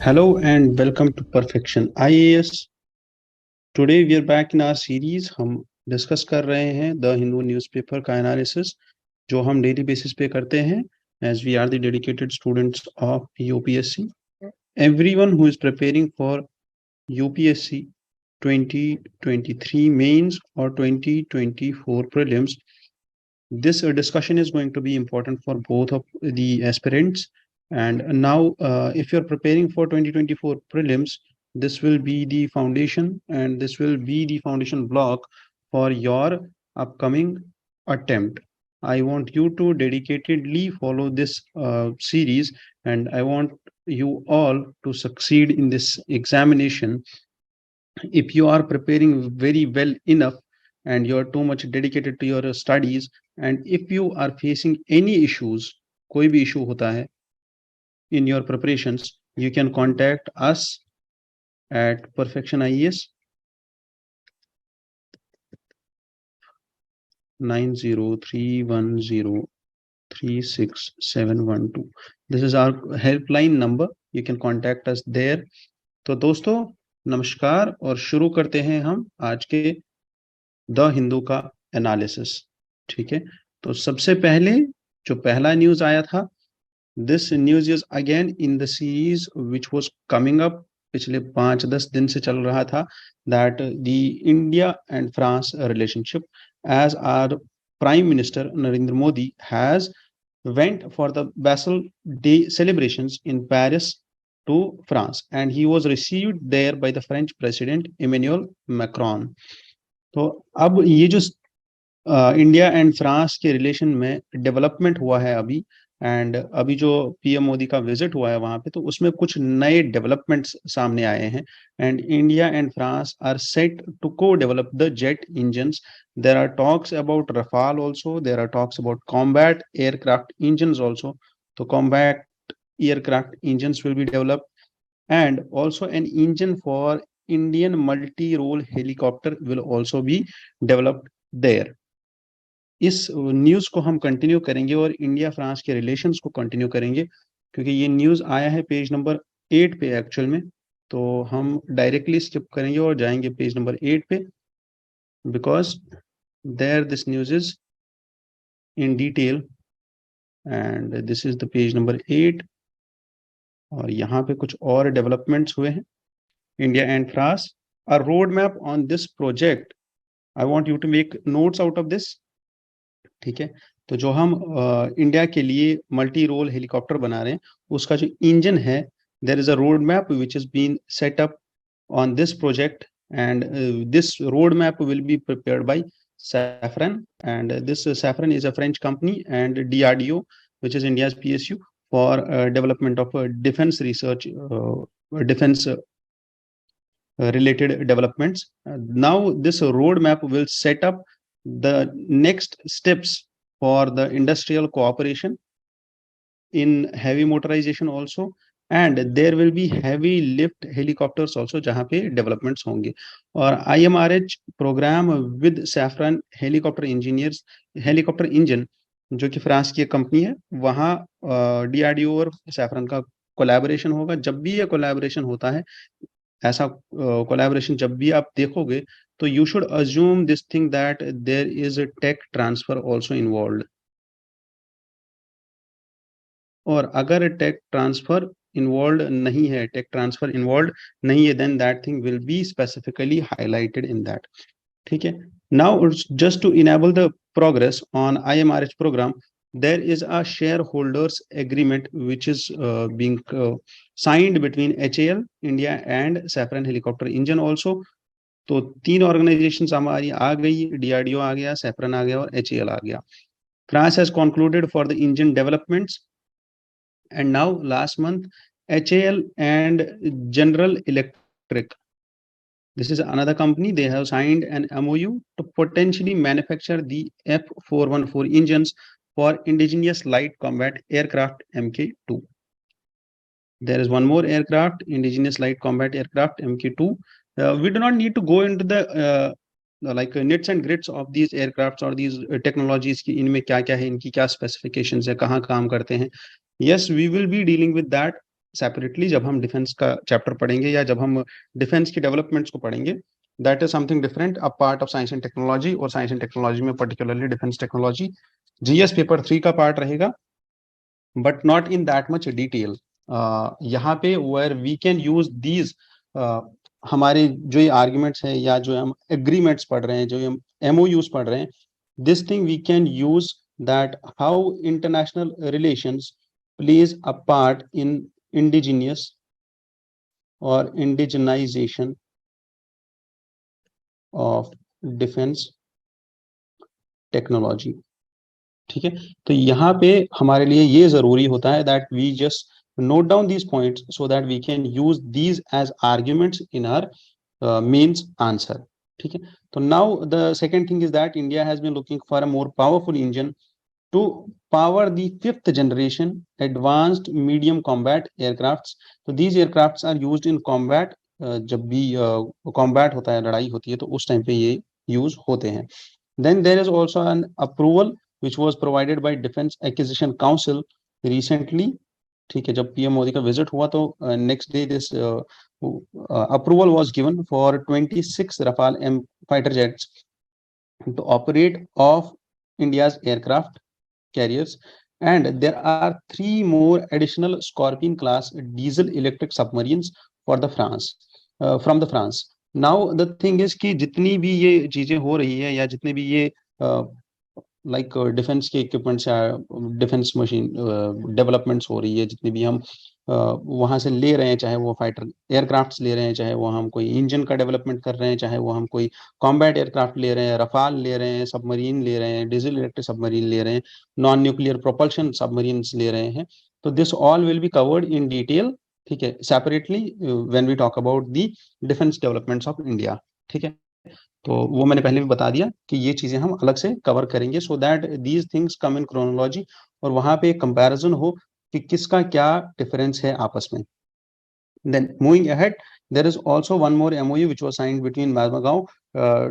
Hello and welcome to Perfection IAS. Today we are back in our series. हम discuss कर रहे हैं the Hindu newspaper का analysis जो हम डेली बेसिस पे करते हैं as we are the dedicated students of UPSC. Everyone who is preparing for UPSC 2023 mains or 2024 prelims, this discussion is going to be important for both of the aspirants. And now, if you're preparing for 2024 prelims, this will be the foundation and this will be the foundation block for your upcoming attempt. I want you to dedicatedly follow this series, and I want you all to succeed in this examination. If you are preparing very well enough and you're too much dedicated to your studies, and if you are facing any issues, कोई भी issue होता है in your preparations, you can contact us at Perfection IES 9031036712. This is our helpline number. You can contact us there. तो दोस्तों नमस्कार और शुरू करते हैं हम आज के द हिंदू का एनालिसिस। ठीक है, तो सबसे पहले जो पहला न्यूज आया था, this news is again in the series which was coming up, पिछले 5-10 दिन से चल रहा था, that the India and France relationship, as our prime minister Narendra Modi has went for the Basel Day celebrations in Paris to France, and he was received there by the French President Emmanuel Macron. तो अब ये जो India and France के relation में development हुआ है अभी, and अभी जो पीएम मोदी का विजिट हुआ है वहां पे, तो उसमें कुछ नए डेवलपमेंट्स सामने आए हैं, and India and France are set to co-develop the jet engines. There are talks about Rafale also, there are talks about combat aircraft engines also. तो combat aircraft engines will be developed, and also an engine for Indian multi-role helicopter will also be developed there. इस news को हम continue करेंगे और India France के relations को continue करेंगे, क्योंकि ये न्यूज आया है पेज नंबर 8 पे एक्चुअल में. तो हम डायरेक्टली स्किप करेंगे और जाएंगे पेज नंबर 8 पे, because there this news is in detail and this is the page number 8. और यहाँ पे कुछ और डेवलपमेंट्स हुए हैं. India and France, a road map on this project. I want you to make notes out of this. ठीक है, तो जो हम इंडिया के लिए मल्टी रोल हेलीकॉप्टर बना रहे हैं, उसका जो इंजन है, there is a road map which is been set up on this project, and this road map will be prepared by Safran, and this Safran is a French company, and DRDO, which is India's PSU, for development of defense research, defense related developments. Now this roadmap will set up the next steps for the industrial cooperation in heavy motorization also, and there will be heavy lift helicopters also जहाँ पे developments होंगे. और IMRH program with Safran helicopter engineers, helicopter engine, जो कि France की company है, वहाँ DRDO और सैफरन का कोलैबोरेशन होगा. जब भी ये कोलैबोरेशन होता है, ऐसा कोलैबोरेशन जब भी आप देखोगे, तो you should assume this thing that there is a tech transfer also involved. और अगर टेक ट्रांसफर इन्वॉल्व नहीं है, then that thing will be specifically highlighted in that. ठीक है, now just to enable the progress on IMRH programme, there is a shareholders agreement which is being signed between HAL India and Safran helicopter engine also. तो 3 organisations हमारी आ गई, DRDO आ गया, saffron आ गया और HAL आ गया. France has concluded for the engine developments, and now last month HAL and General Electric, this is another company, they have signed an MOU to potentially manufacture the F414 engines for indigenous light combat aircraft Mk2. There is one more aircraft, indigenous light combat aircraft Mk2. We do not need to go into the like nits and grits of these aircrafts or these technologies ki इनमें क्या क्या है, इनकी क्या specifications है, कहाँ काम करते हैं. Yes, we will be dealing with that separately जब हम डिफेंस का चैप्टर पढ़ेंगे या जब हम डिफेंस की डेवलपमेंट्स को पढ़ेंगे, that is something different, a part of science and technology, और साइंस एंड टेक्नोलॉजी में particularly defence technology GS paper 3 का पार्ट रहेगा, but not in that much detail. यहाँ पे where we can use these, हमारे जो ये आर्ग्यूमेंट्स हैं या जो हम एग्रीमेंट्स पढ़ रहे हैं, जो हम एमओयूज पढ़ रहे हैं, this thing we can use that how international relations plays a part in indigenous और इंडिजिनाइजेशन ऑफ डिफेंस टेक्नोलॉजी। ठीक है, तो यहाँ पे हमारे लिए ये जरूरी होता है that we just note down these points so that we can use these as arguments in our mains answer. ठीक है, तो now the second thing is that India has been looking for a more powerful engine to power the fifth generation advanced medium combat aircrafts. So these aircrafts are used in combat. जब भी combat होता है, लड़ाई होती है, तो उस time पे ये यूज होते हैं। Then there is also an approval which was provided by Defense Acquisition Council recently. ठीक है, जब पीएम मोदी का विजिट हुआ तो next day this approval was given for 26 Rafale M fighter jets to operate off India's aircraft carriers, and there are 3 more additional Scorpion class diesel electric submarines for the France from the France. Now the thing is कि जितनी भी ये चीजें हो रही है या जितने भी ये लाइक डिफेंस के इक्विपमेंट्स या डिफेंस मशीन डेवलपमेंट्स हो रही है, जितनी भी हम वहां से ले रहे हैं, चाहे वो फाइटर एयरक्राफ्ट्स ले रहे हैं, चाहे वो हम कोई इंजन का डेवलपमेंट कर रहे हैं, चाहे वो हम कोई कॉम्बैट एयरक्राफ्ट ले रहे हैं, रफाल ले रहे हैं, सबमरीन ले रहे हैं, डीजल इलेक्ट्रिक सबमरीन ले रहे हैं, नॉन न्यूक्लियर प्रोपल्शन सबमरीन्स ले रहे हैं, तो this all will be covered in detail. ठीक है, separately when we talk about the defence developments of India. ठीक है, तो वो मैंने पहले भी बता दिया कि ये चीजें हम अलग से कवर करेंगे सो that these things come in chronology, और वहां पे कंपैरिजन हो कि किसका क्या डिफरेंस है आपस में। Then moving ahead, there is also one more MOU which was signed between Mazagon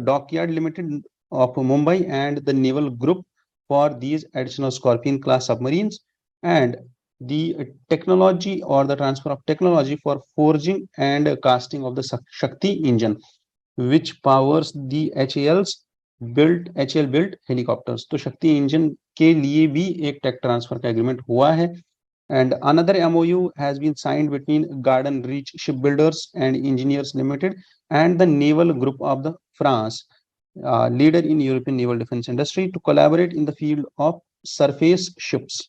Dockyard Limited of Mumbai and the Naval Group for these additional Scorpion class submarines, and the technology or the transfer of technology for forging and casting of the Shakti engine, which powers the HAL built helicopters. तो शक्ति engine के लिए भी एक take transfer का agreement हुआ है। And another MOU has been signed between Garden Reach Shipbuilders and Engineers Limited and the Naval Group of the France, leader in European naval defense industry, to collaborate in the field of surface ships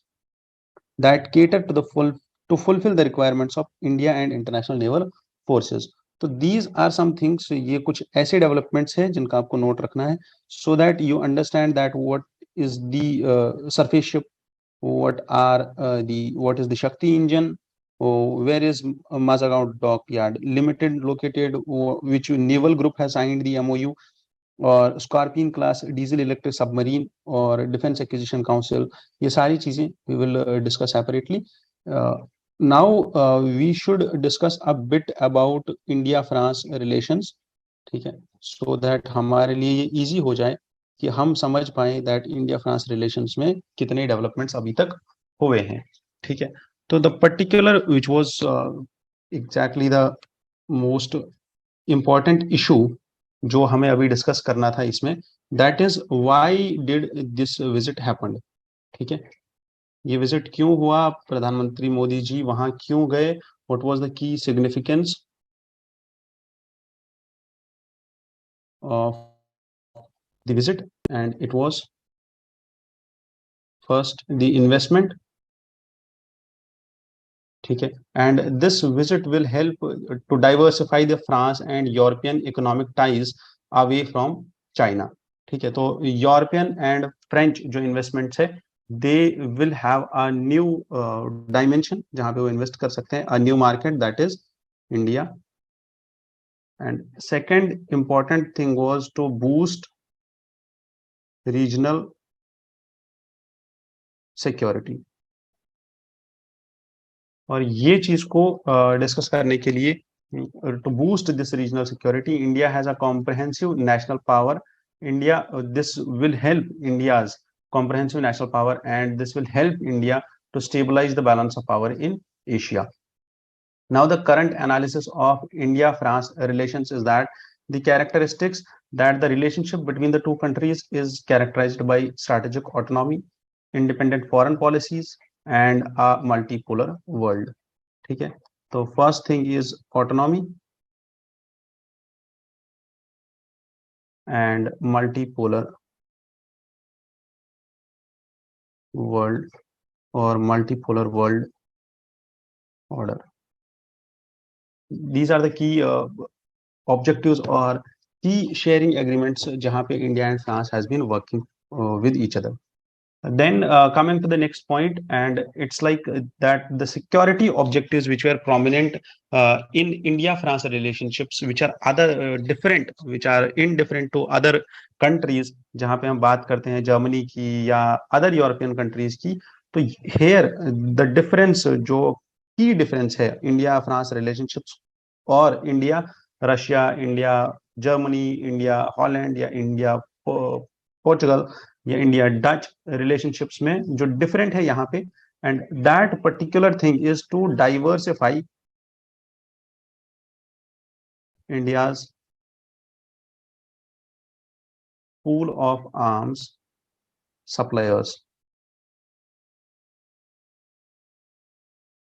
that cater to fulfill the requirements of India and international naval forces. तो these are some things, ये कुछ ऐसे developments हैं जिनका आपको note रखना है so that you understand that what is the surface ship, what is the Shakti engine, where is Mazagon Dockyard Limited located, which naval group has signed the MOU, और Scorpene class diesel electric submarine और defence acquisition council, ये सारी चीजें we will discuss separately. Now we should discuss a bit about India France relations. ठीक है, so that हमारे लिए ये इजी हो जाए कि हम समझ पाए दैट इंडिया फ्रांस रिलेशंस में कितने डेवलपमेंट्स अभी तक हुए हैं। ठीक है, तो the particular which was exactly the most important issue जो हमें अभी डिस्कस करना था इसमें, that is why did this visit happened. ठीक है, ये विजिट क्यों हुआ, प्रधानमंत्री मोदी जी वहां क्यों गए, what was the key significance of the visit, and it was first the investment. ठीक है, and this visit will help to diversify the France and European economic ties away from China. ठीक है, तो यूरोपियन एंड फ्रेंच जो investments है, they will have a new dimension जहां पे वो इन्वेस्ट कर सकते हैं, a new market that is India. And second important thing was to boost regional security, और ये चीज को डिस्कस करने के लिए, to boost this regional security, India has a comprehensive national power. This will help India's comprehensive national power, and this will help India to stabilize the balance of power in Asia. Now the current analysis of India France relations is that the characteristics that the relationship between the two countries is characterized by strategic autonomy, independent foreign policies and a multipolar world. ठीक है, तो first thing is autonomy and multipolar world or multipolar world order. These are the key objectives or key sharing agreements जहाँ पे India and France has been working with each other. Then coming to the next point, and it's like that the security objectives which were prominent in India-France relationships, which are other different, which are indifferent to other countries, जहाँ पे हम बात करते हैं Germany की या other European countries की, तो here the difference जो key difference है India-France relationships और India Russia, India Germany, India Holland या इंडिया पोर्चुगल या इंडिया डच रिलेशनशिप्स में जो डिफरेंट है यहाँ पे, and that particular thing is to diversify India's pool of arms suppliers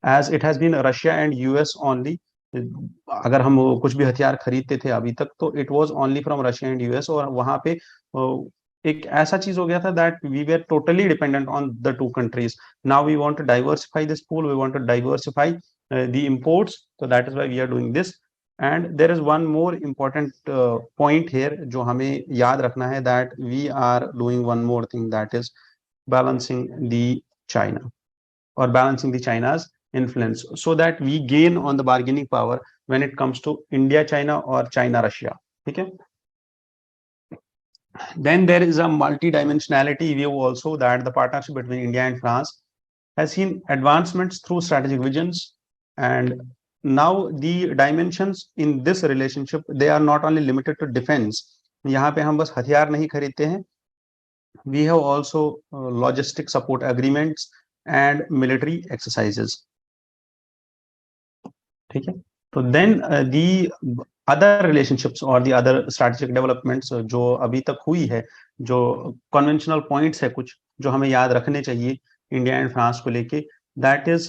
as it has been Russia and US only. अगर हम कुछ भी हथियार खरीदते थे अभी तक तो it was only from Russia and US, और वहां पे एक ऐसा चीज हो गया था that we were totally dependent on the two countries. Now we want to diversify this pool, we want to diversify the imports, so that is why we are doing this. And there is one more important point here जो हमें याद रखना है, that we are doing one more thing, that is balancing the China or balancing the China's influence so that we gain on the bargaining power when it comes to India China or China Russia. ठीक है. Then there is a multi-dimensionality view also, that the partnership between India and France has seen advancements through strategic visions, and now the dimensions in this relationship, they are not only limited to defense. यहाँ पे हम बस हथियार नहीं खरीदते हैं, we have also logistic support agreements and military exercises. ठीक है. तो then the other relationships or the other strategic developments जो अभी तक हुई है, जो conventional points है कुछ जो हमें याद रखने चाहिए इंडिया एंड फ्रांस को लेके, that is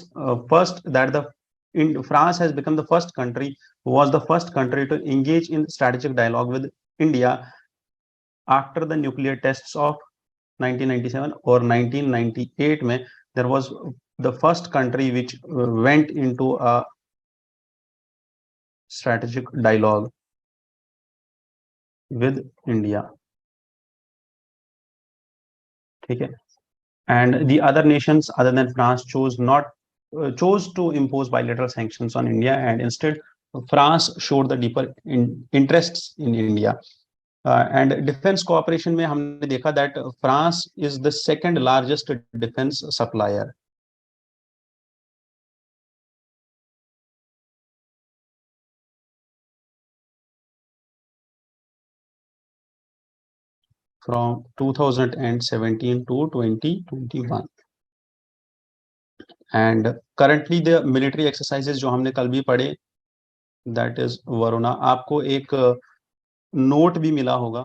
first that the France has become the first country, was the first country to engage in strategic dialogue with India after the nuclear tests of 1997 or 1998 में. There was the first country which went into a strategic dialogue with India. ठीक है. And the other nations other than France chose to impose bilateral sanctions on India, and instead France showed the deeper interests in India. And defense cooperation में हमने देखा that France is the second largest defense supplier. From 2017 to 2021. And currently the military exercises जो हमने कल भी पढ़े, that is Varuna. आपको एक नोट भी मिला होगा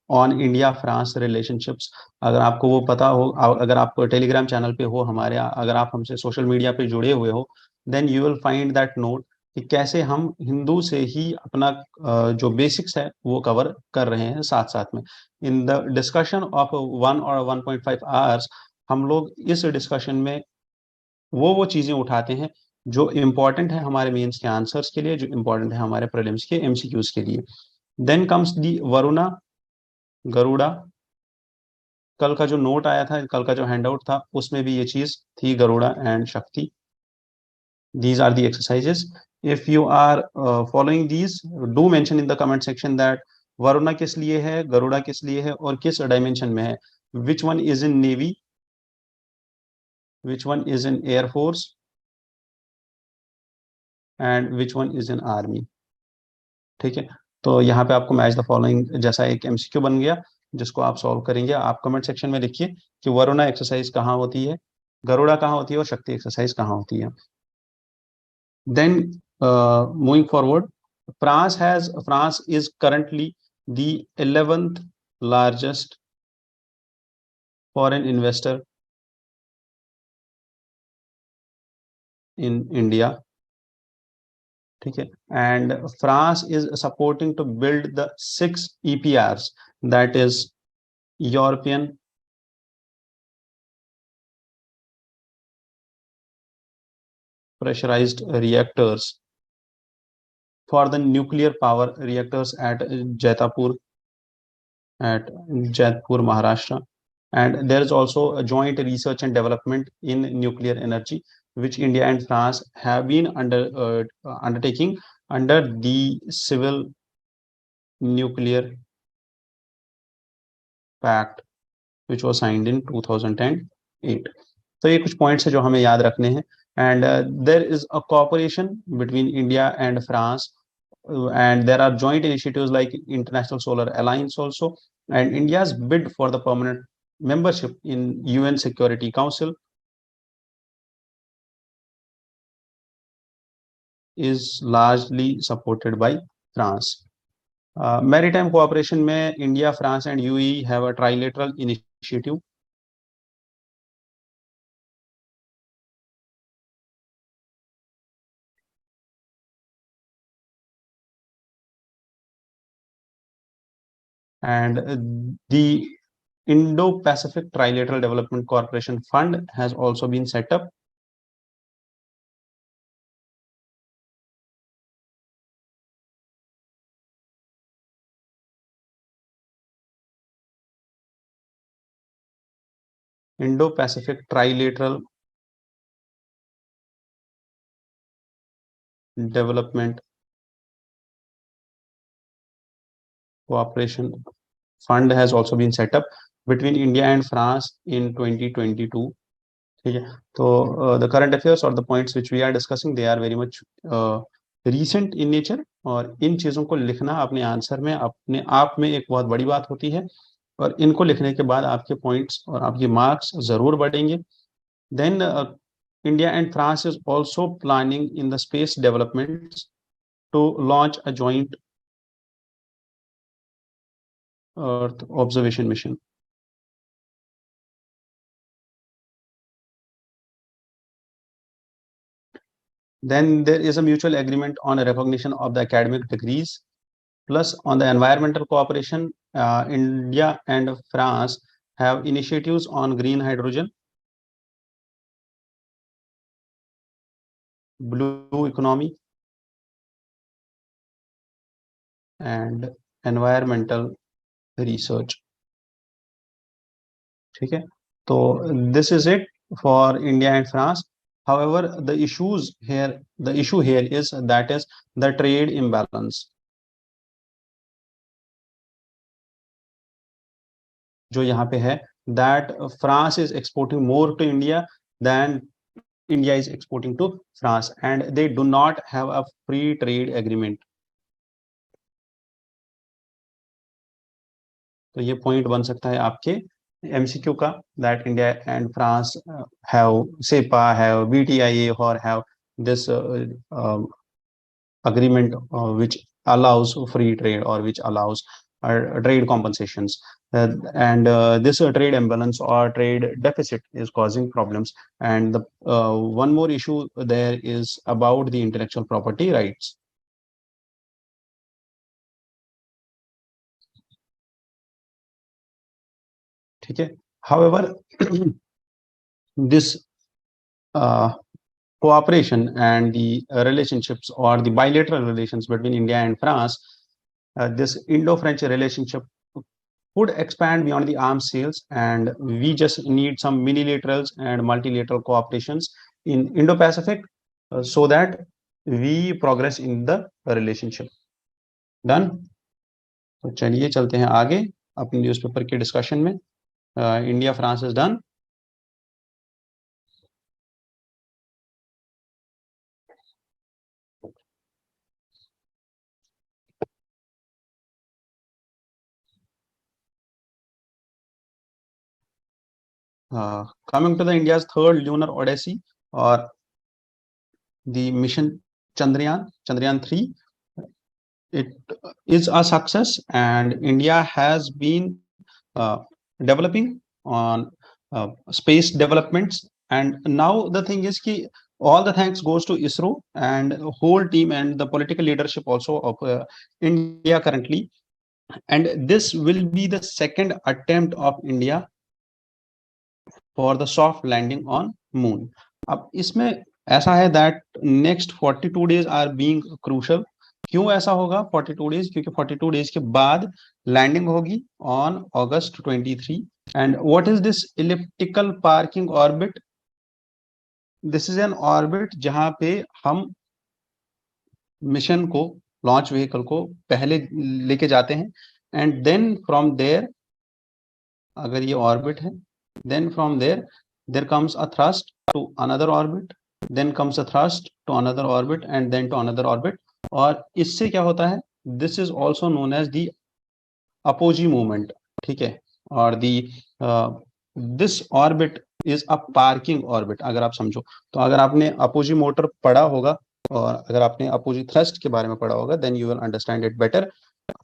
ऑन इंडिया फ्रांस रिलेशनशिप्स. अगर आपको वो पता हो, अगर आप टेलीग्राम चैनल पे हो हमारे, अगर आप हमसे सोशल मीडिया पे जुड़े हुए हो, then you will find that note कि कैसे हम हिंदू से ही अपना जो बेसिक्स है वो कवर कर रहे हैं साथ साथ में. इन द डिस्कशन ऑफ 1 और 1.5 आवर्स हम लोग इस डिस्कशन में वो चीजें उठाते हैं जो इम्पोर्टेंट है हमारे मेंस के आंसर्स के लिए, जो इम्पोर्टेंट है हमारे प्रीलिम्स के एमसीक्यूज के लिए. Then comes the Varuna, Garuda. कल का जो नोट आया था, कल का जो हैंडआउट था, उसमें भी ये चीज थी, गरुड़ा एंड शक्ति. These are the exercises. If you are following these, do mention in the comment section that Varuna किस लिए है, गरुड़ा किस लिए है और किस डायमेंशन में है. Which one is in Navy, which one is in Air Force and which one is in Army. ठीक है. तो यहाँ पे आपको मैच द फॉलोइंग जैसा एक एमसीक्यू बन गया जिसको आप सॉल्व करेंगे. आप कमेंट सेक्शन में लिखिए कि वरुणा एक्सरसाइज कहाँ होती है, गरुड़ा कहाँ होती है और शक्ति एक्सरसाइज कहाँ होती है. Then moving forward, France is currently the 11th largest foreign investor in India. ठीक है, and France is supporting to build the 6 EPRs, that is European pressurized reactors for the nuclear power reactors at Jaipur, Maharashtra. And there is also a joint research and development in nuclear energy, which India and France have been undertaking under the Civil Nuclear Pact, which was signed in 2008. तो ये कुछ points है जो हमें याद रखने हैं. And there is a cooperation between India and France, and there are joint initiatives like International Solar Alliance also, and India's bid for the permanent membership in UN Security Council is largely supported by France. Maritime cooperation में India, France and UAE have a trilateral initiative. And the Indo-Pacific Trilateral Development Corporation Fund has also been set up. Indo-Pacific Trilateral Development Cooperation Fund has also been set up between India and France in 2022. ठीक है, तो the current affairs or the points which we are discussing, they are very much recent in nature, और इन चीज़ों को लिखना अपने answer में अपने आप में एक बहुत बड़ी बात होती है, और इनको लिखने के बाद आपके पॉइंट्स और आपके मार्क्स जरूर बढ़ेंगे. Then India and France is also planning in the space developments to launch a joint Earth observation mission. Then there is a mutual agreement on a recognition of the academic degrees. Plus, on the environmental cooperation, India and France have initiatives on green hydrogen, blue economy, and environmental research. ठीक है, तो this is it for India and France. However, the issue here is that is the trade imbalance. जो यहाँ पे है, that France is exporting more to India than India is exporting to France, and they do not have a free trade agreement. तो ये point बन सकता है आपके MCQ का, that India and France have CEPA, have BTIA, or have this agreement which allows free trade or which allows trade compensations, and this trade imbalance or trade deficit is causing problems. And the one more issue there is about the intellectual property rights. ठीक है, however this cooperation and the relationships or the bilateral relations between India and France, this Indo-French relationship would expand beyond the arms sales, and we just need some minilaterals and multilateral cooperations in Indo-Pacific so that we progress in the relationship. Done? तो चलिए चलते हैं आगे अपनी newspaper के discussion में. India France is done. Coming to the India's third lunar odyssey or the mission Chandrayaan 3. It is a success, and India has been developing on space developments. And now the thing is ki all the thanks goes to ISRO and whole team and the political leadership also of India currently. And this will be the second attempt of India for the soft landing on moon. अब इसमें ऐसा है that next 42 days are being crucial. क्यों ऐसा होगा 42 days? क्योंकि 42 days के बाद लैंडिंग होगी on August 23. And what is this elliptical parking orbit? This is an orbit जहां पे हम मिशन को, लॉन्च व्हीकल को पहले लेके जाते हैं, एंड देन फ्रॉम देयर, अगर ये ऑर्बिट है, then from there comes a thrust to another orbit, then comes a thrust to another orbit, and then to another orbit. और इससे क्या होता है? This is also known as the apogee movement. ठीक है. और the this orbit is a parking orbit, अगर आप समझो तो. अगर आपने अपोजी मोटर पढ़ा होगा और अगर आपने अपोजी थ्रस्ट के बारे में पढ़ा होगा, then you will understand it better.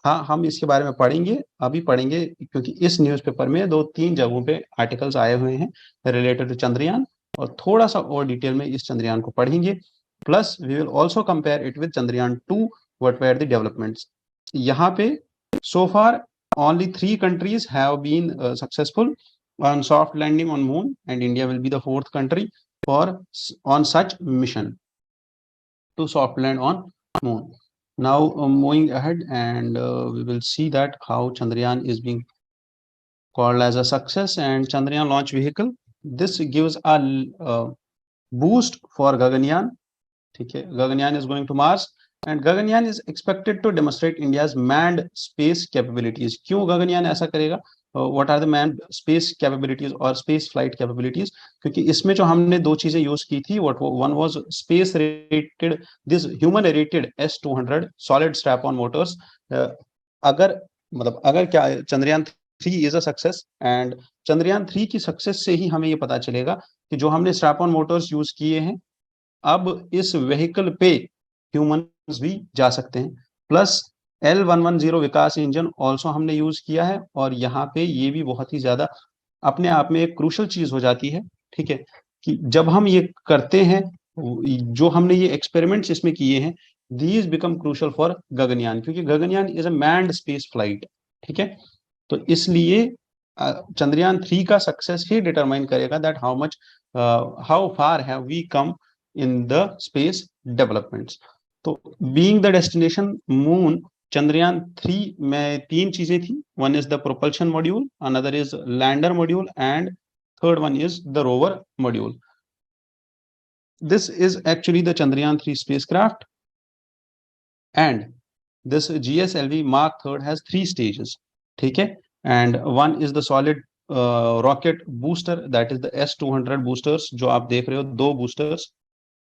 हाँ, हम इसके बारे में पढ़ेंगे, अभी पढ़ेंगे, क्योंकि इस न्यूज़पेपर में 2-3 जगहों पे आर्टिकल्स आए हुए हैं रिलेटेड टू चंद्रयान, और थोड़ा सा और डिटेल में इस चंद्रयान को पढ़ेंगे. Plus we will also compare it with Chandrayaan 2, what were the developments. यहाँ पे so far only 3 countries have been successful on soft landing on moon, and India will be the 4th country for on such mission to soft land on moon. Now moving ahead, and we will see that how Chandrayaan is being called as a success. And Chandrayaan launch vehicle, this gives a boost for Gaganyaan. ठीक है. Gaganyaan is going to Mars, and Gaganyaan is expected to demonstrate India's manned space capabilities. क्यों Gaganyaan ऐसा करेगा? What are the manned space capabilities or space flight capabilities? क्योंकि इसमें जो हमने 2 चीजें यूज की थी, what one was space rated, this human rated S-200 solid strap on motors. अगर मतलब अगर क्या Chandrayaan 3 is a success, and Chandrayaan 3 की सक्सेस से ही हमें ये पता चलेगा कि जो हमने स्ट्रैप ऑन मोटर्स यूज किए हैं, अब इस व्हीकल पे ह्यूमंस भी जा सकते हैं. प्लस L110 विकास इंजन ऑल्सो हमने यूज किया है, और यहाँ पे ये भी बहुत ही ज्यादा अपने आप में एक क्रूशल चीज हो जाती है. ठीक है. कि जब हम ये करते हैं, जो हमने ये एक्सपेरिमेंट्स इसमें किए हैं, these become crucial for Gaganyaan, क्योंकि Gaganyaan is a manned space flight. ठीक है. तो इसलिए चंद्रयान 3 का सक्सेस ही डिटरमाइन करेगा that how far have we come in the space developments. तो being the destination moon, Chandrayaan 3 में 3 चीजें थी. One is the propulsion module, another is lander module, and third one is the rover module. This is actually the Chandrayaan 3 spacecraft, and this GSLV Mark 3 has 3 stages. ठीक है. And one is the solid rocket booster, that is the S-200 boosters जो आप देख रहे हो, 2 boosters.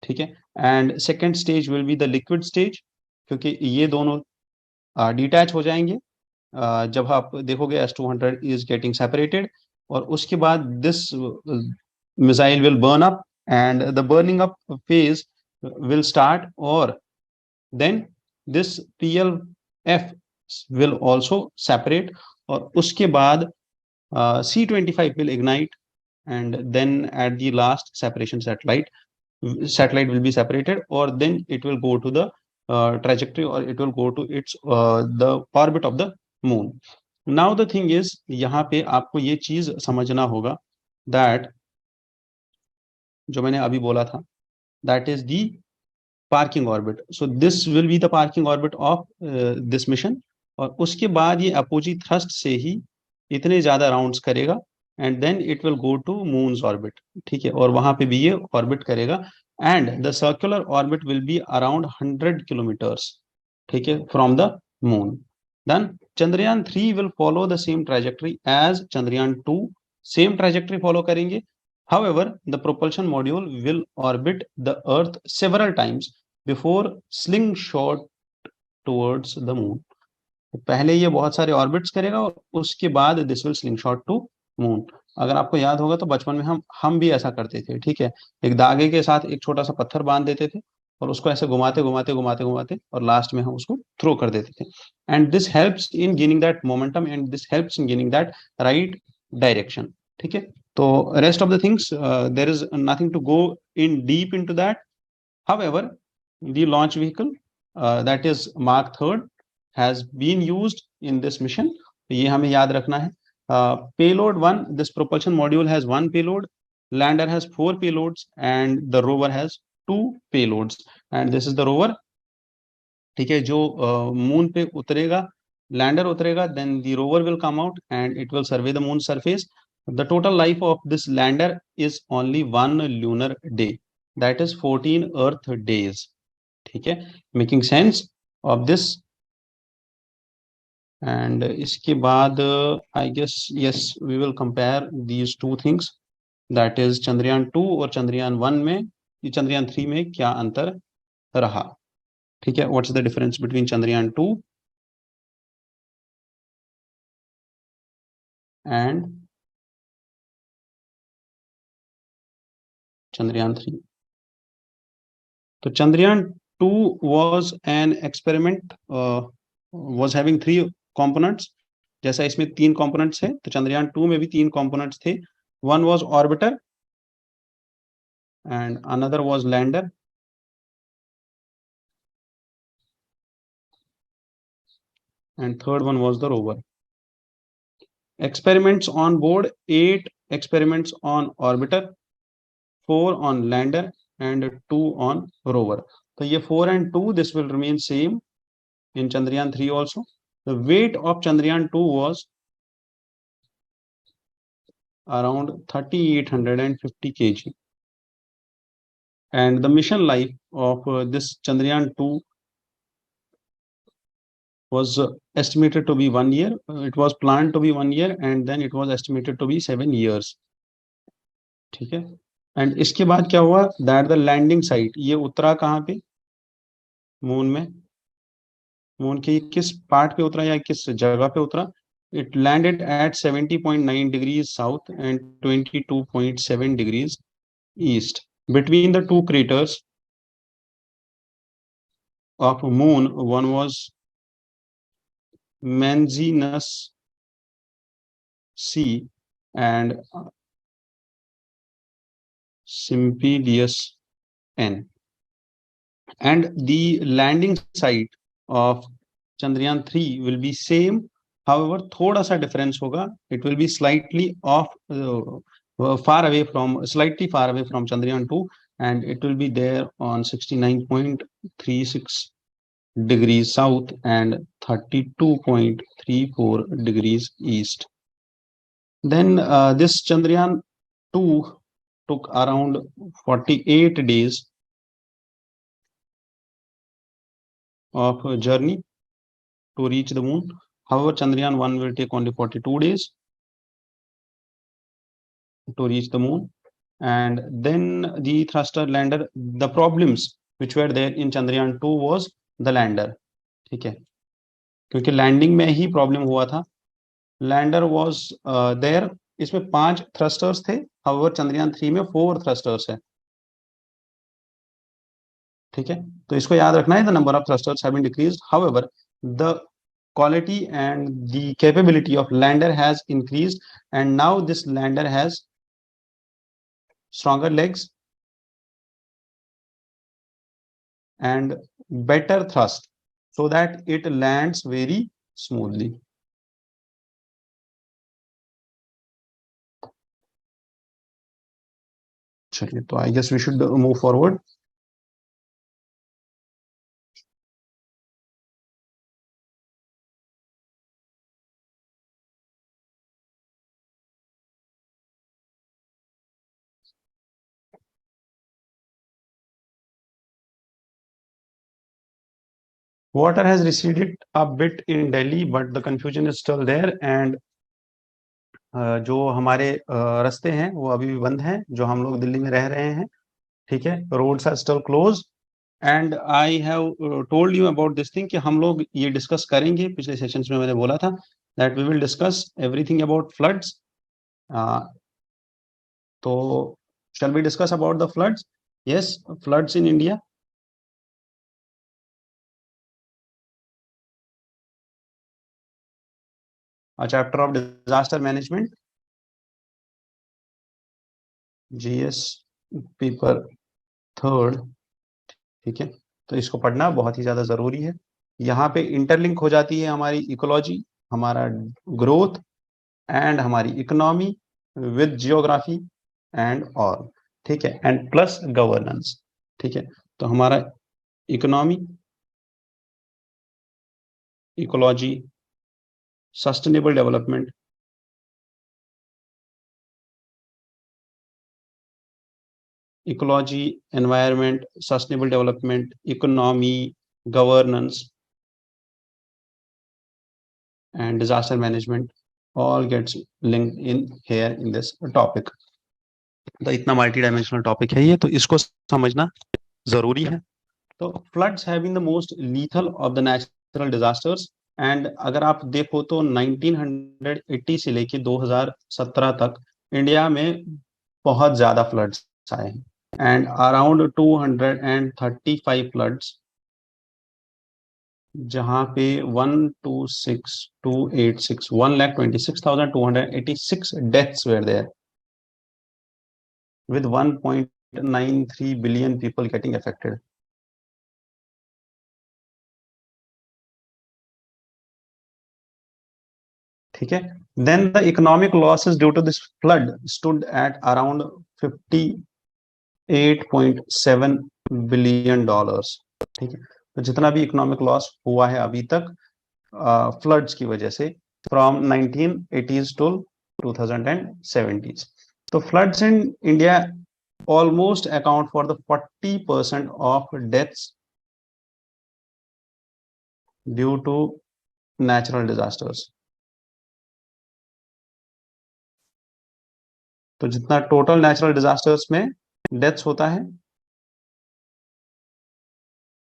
ठीक है. And second stage will be the liquid stage, क्योंकि ये दोनों डिटैच हो जाएंगे जब आप देखोगे S-200 इज गेटिंग सेपरेटेड, और उसके बाद this missile will burn up, and the burning up phase will start, और then this PLF will also separate, और उसके बाद C-25 will ignite, and then at the last separation satellite will be separated, or then it will go to the trajectory, or it will go to its the orbit of the moon. Now the thing is, यहाँ पे आपको ये चीज समझना होगा that जो मैंने अभी बोला था, that is the parking orbit. So this will be the parking orbit of this mission, और उसके बाद ये apogee thrust से ही इतने ज्यादा राउंड्स करेगा, and then it will go to moon's orbit. ठीक है. और वहां पे भी ये ऑर्बिट करेगा, and the circular orbit will be around 100 kilometres. ठीक है. From the moon. Then Chandrayaan 3 will follow the same trajectory as Chandrayaan 2, same trajectory follow करेंगे. However, the propulsion module will orbit the Earth several times before slingshot towards the moon. पहले ये बहुत सारे orbits करेगा, और उसके बाद दिस विल स्लिंगशॉट टू मून. अगर आपको याद होगा तो बचपन में हम भी ऐसा करते थे. ठीक है. एक धागे के साथ एक छोटा सा पत्थर बांध देते थे, और उसको ऐसे घुमाते घुमाते घुमाते घुमाते और लास्ट में हम उसको थ्रो कर देते थे। And this helps in gaining that momentum and this helps in gaining that right direction. ठीक है, तो rest of the things, there is nothing to go in deep into that. However, the launch vehicle, that is Mark 3rd, has been used in this mission. ये हमें याद रखना है. Payload 1, this propulsion module has 1 payload, lander has 4 payloads, and the rover has 2 payloads. And this is the rover. ठीक है, जो moon पे उतरेगा, लैंडर उतरेगा, then the rover will come out and it will survey the moon surface. The total life of this lander is only 1 lunar day, that is 14 earth days. ठीक है, making sense of this. And इसके बाद I guess yes we will compare these two things, that is Chandrayaan 2 और चंद्रयान 1 में, चंद्रयान 3 में क्या अंतर रहा. ठीक है, what's the difference between Chandrayaan 2 and Chandrayaan 3. तो Chandrayaan 2 was an experiment, was having 3 components. जैसा इसमें 3 components है, तो चंद्रयान 2 में भी 3 components थे. One was orbiter and another was lander and third one was the rover. Experiments on board: 8 experiments on orbiter, 4 on lander and 2 on rover. तो ये 4 and 2 this will remain same in Chandrayaan 3 also. The weight of Chandrayaan 2 was around 3850 kg, and the mission life of this Chandrayaan 2 was estimated to be 1 year. It was planned to be 1 year and then it was estimated to be 7 years. ठीक है, and इसके बाद क्या हुआ, that the landing site, ये उतरा कहाँ पे, मून में. मून के किस पार्ट पे उतरा या किस जगह पे उतरा. It landed eight 70.9 degrees south and 22.7 degrees east between the two craters of moon. One was Manzinus C and Simpedius N, and the landing site of Chandrayaan 3 will be same. However, थोड़ा सा difference होगा. It will be slightly off, slightly far away from Chandrayaan 2, and it will be there on 69.36 degrees south and 32.34 degrees east. Then this Chandrayaan 2 took around 48 days of journey to reach the moon. However, Chandrayaan 1 will take only 42 days to reach the moon. And then the thruster lander, the problems which were there in Chandrayaan 2 was the lander. ठीक है, क्योंकि landing में ही problem हुआ था. Lander was there, इसमें 5 thrusters थे. However, Chandrayaan 3 में 4 thrusters है. ठीक है, तो इसको याद रखना है. The number of thrusters have been decreased. However, the quality and the capability of lander has increased, and now this lander has stronger legs and better thrust so that it lands very smoothly. चलिए, तो I guess we should move forward. Water has receded a bit in Delhi, but the confusion is still there. And जो हमारे रास्ते हैं वो अभी भी बंद हैं, जो हम लोग दिल्ली में रह रहे हैं. ठीक है, roads are still close. And I have told you about this thing कि हम लोग ये डिस्कस करेंगे. पिछले सेशंस में मैंने बोला था that we will discuss everything about floods. तो shall we discuss about the floods? Yes, floods in India. a chapter of disaster management, GS paper third. ठीक है, तो इसको पढ़ना बहुत ही ज्यादा जरूरी है। यहाँ पे इंटरलिंक हो जाती है हमारी इकोलॉजी, हमारा ग्रोथ एंड हमारी economy with geography and all. ठीक है, एंड प्लस गवर्नेंस। ठीक है, तो हमारा economy, ecology, sustainable development, ecology, environment, sustainable development, economy, governance and disaster management all gets linked in here in this topic। तो इतना multi dimensional topic है ये, तो इसको समझना जरूरी है। तो floods have been the most lethal of the natural disasters. And अगर आप देखो तो 1980 से लेके 2017 तक इंडिया में बहुत ज्यादा फ्लड्स आए हैं एंड अराउंड 235 फ्लड्स, जहां पे 126,286 deaths were there with 1.93 billion people getting affected। ठीक है, then the economic losses due to this flood stood at around 58.7 billion dollars। ठीक है, तो जितना भी इकोनॉमिक लॉस हुआ है अभी तक फ्लड्स की वजह से फ्रॉम 1980s टू 2070s। तो floods in India almost account for the 40% of deaths due to natural disasters। तो जितना टोटल नेचुरल डिजास्टर्स में डेथ्स होता है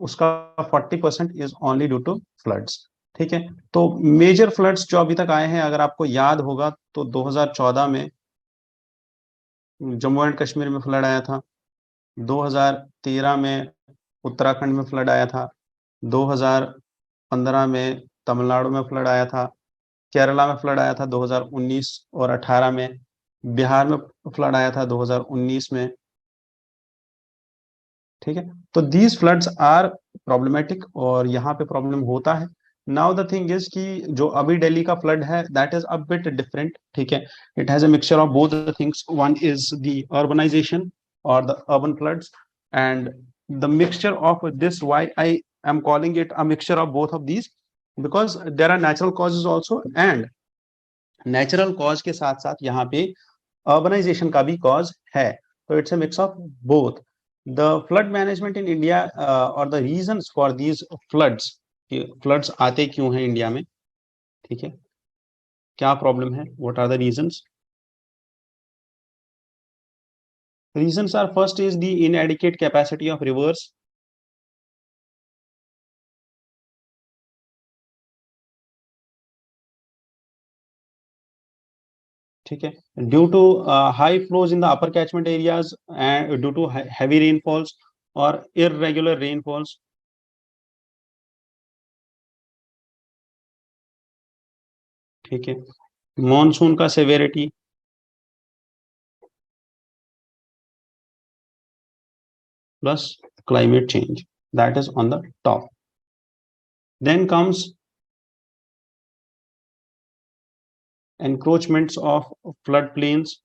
उसका 40% is only due to floods. ठीक है, तो मेजर फ्लड्स जो अभी तक आए हैं, अगर आपको याद होगा तो 2014 में जम्मू एंड कश्मीर में फ्लड आया था, 2013 में उत्तराखंड में फ्लड आया था, 2015 में तमिलनाडु में फ्लड आया था, केरला में फ्लड आया था 2019 और 18 में, बिहार में फ्लड आया था 2019 में। ठीक है, तो दीज फ्लड्स आर प्रॉब्लमेटिक और यहाँ पे प्रॉब्लम होता है। नाउ द थिंग इज कि जो अभी दिल्ली का फ्लड है that is a bit different. ठीक है, it has a mixture of both the things, one is the urbanisation और the urban floods and the mixture of this, why I am calling it a mixture of both of these, because there are natural causes also and natural cause के साथ साथ यहाँ पे urbanisation का भी cause है। तो it's a mix of both. The flood management in India और the reasons for these floods, floods आते क्यों हैं इंडिया में, ठीक है, क्या प्रॉब्लम है, what are the reasons. Reasons are, first is the inadequate capacity of rivers. ठीक है, due to high flows in the upper catchment areas and due to heavy rainfalls और इररेगुलर रेनफॉल्स। ठीक है, मॉनसून का severity plus climate change, that is on the top। Then comes encroachments of flood plains,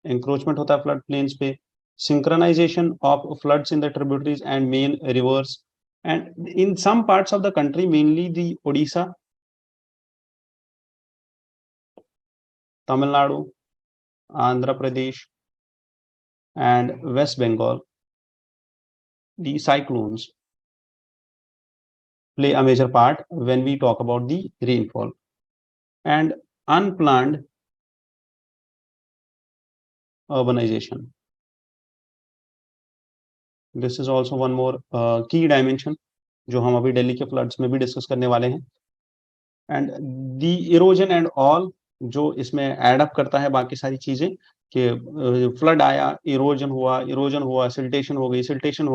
encroachment होता है flood plains पे, synchronization of floods in the tributaries and main rivers, and in some parts of the country, mainly the Odisha, Tamil Nadu, Andhra Pradesh and West Bengal, the cyclones play a major part when we talk about the rainfall and unplanned urbanization। This is also one more की dimension जो हम अभी दिल्ली के floods में भी discuss करने वाले हैं। And the erosion and all, जो इसमें एड अप करता है बाकी सारी चीजें कि फ्लड आया, इरोजन हुआ, सिल्टेशन हो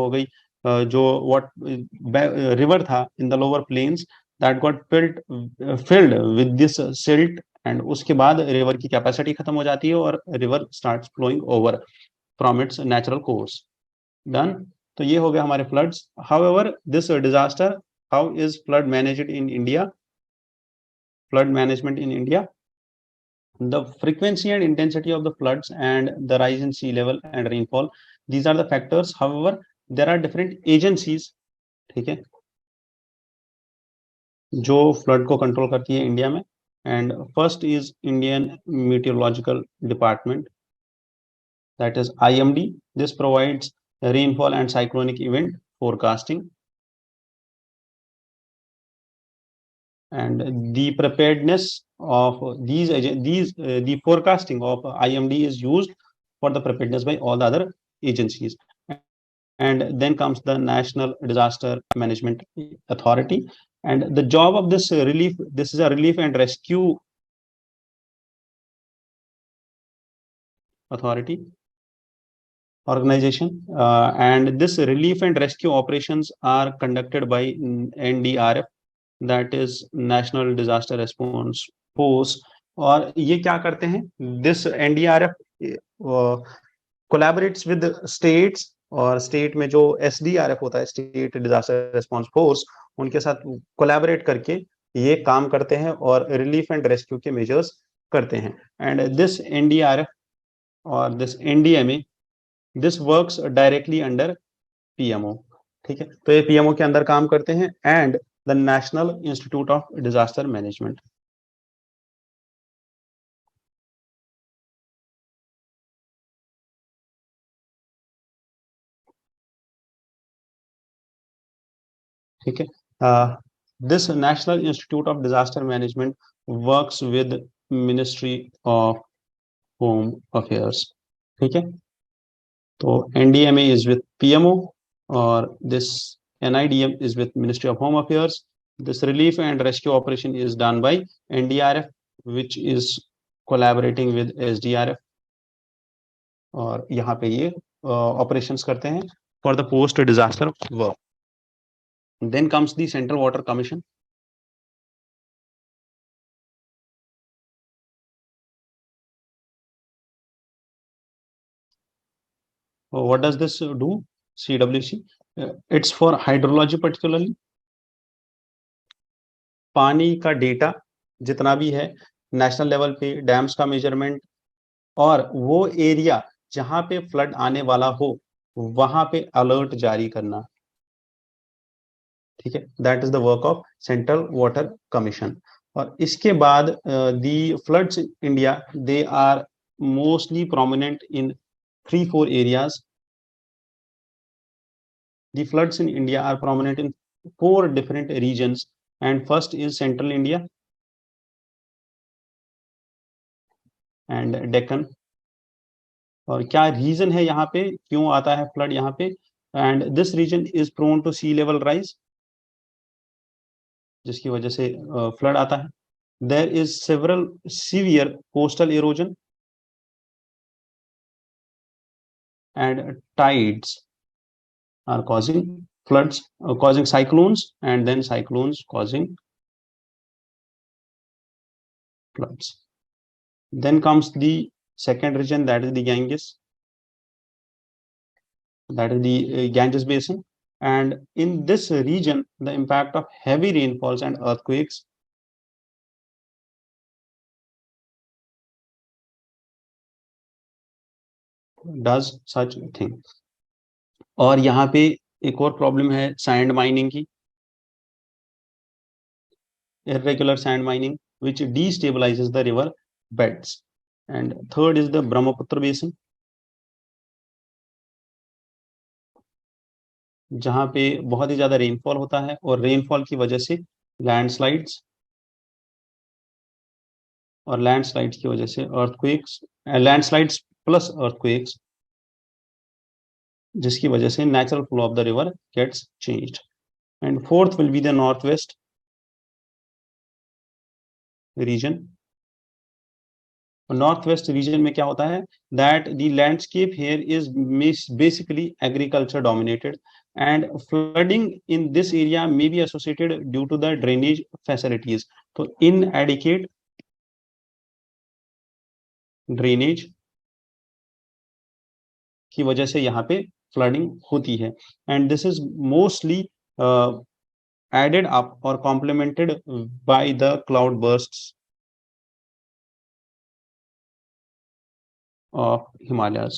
गई, जो व्हाट रिवर था in the lower plains that got filled with this silt, and उसके बाद रिवर की कैपेसिटी खत्म हो जाती है और river starts flowing over from its natural course. Done. तो ये हो गया हमारे floods. However this disaster, how is flood managed in India? Flood management in India, the frequency and intensity of the floods and the rise in sea level and rainfall, these are the factors. However, there are different agencies, ठीक है, जो flood को control करती है India में। And first is Indian meteorological department, that is IMD. This provides rainfall and cyclonic event forecasting, and the preparedness of the forecasting of IMD is used for the preparedness by all the other agencies. And then comes the National Disaster Management Authority, and the job of this relief, this is a relief and rescue authority organization, and this relief and rescue operations are conducted by NDRF, that is National Disaster Response Force। और ये क्या करते हैं, this NDRF collaborates with states, और state में जो SDRF होता है, स्टेट डिजास्टर रिस्पांस फोर्स, उनके साथ कोलैबोरेट करके ये काम करते हैं और रिलीफ एंड रेस्क्यू के मेजर्स करते हैं। एंड दिस NDRF और this NDMA, this works directly under PMO, ठीक है, तो ये PMO के अंदर काम करते हैं, and the national institute of disaster management. ठीक है, this national institute of disaster management works with ministry of home affairs, ठीक है, तो NDMA इज विद PMO और this NIDM is with Ministry of Home Affairs. This relief and rescue operation is done by NDRF, which is collaborating with SDRF, और यहाँ पे ये operations करते हैं for the post disaster work. Then comes the Central Water Commission. What does this do? CWC, it's for hydrology particularly, पानी का data जितना भी है नेशनल लेवल पे, डैम्स का मेजरमेंट, और वो एरिया जहां पे फ्लड आने वाला हो वहां पे अलर्ट जारी करना, ठीक है, that is the work of central water commission. और इसके बाद the floods in India, they are mostly prominent in 3-4 areas. The floods in India are prominent in 4 different regions, and first is Central India and Deccan। और क्या reason है यहाँ पे, क्यों आता है फ्लड यहाँ पे? And this region is prone to sea level rise, जिसकी वजह से फ्लड आता है। There is several severe coastal erosion and tides are causing floods, causing cyclones, and then cyclones causing floods. Then comes the second region, that is the Ganges, that is the Ganges basin, and in this region the impact of heavy rainfalls and earthquakes does such thing। और यहाँ पे एक और problem है sand mining की, irregular sand mining which destabilizes the river beds। and third is the Brahmaputra basin, जहाँ पे बहुत ही ज्यादा रेनफॉल होता है और रेनफॉल की वजह से लैंडस्लाइड्स, और लैंडस्लाइड्स की वजह से अर्थक्वेक्स, लैंडस्लाइड्स प्लस अर्थक्वेक्स, जिसकी वजह से natural flow of the river gets changed. And fourth will be the north west region. North west region में क्या होता है, that the landscape here is basically agriculture dominated. and flooding in this area may be associated due to the drainage facilities. तो inadequate drainage की वजह से यहाँ पे फ्लडिंग होती है, and this is mostly added up or complemented by the cloud bursts of Himalayas.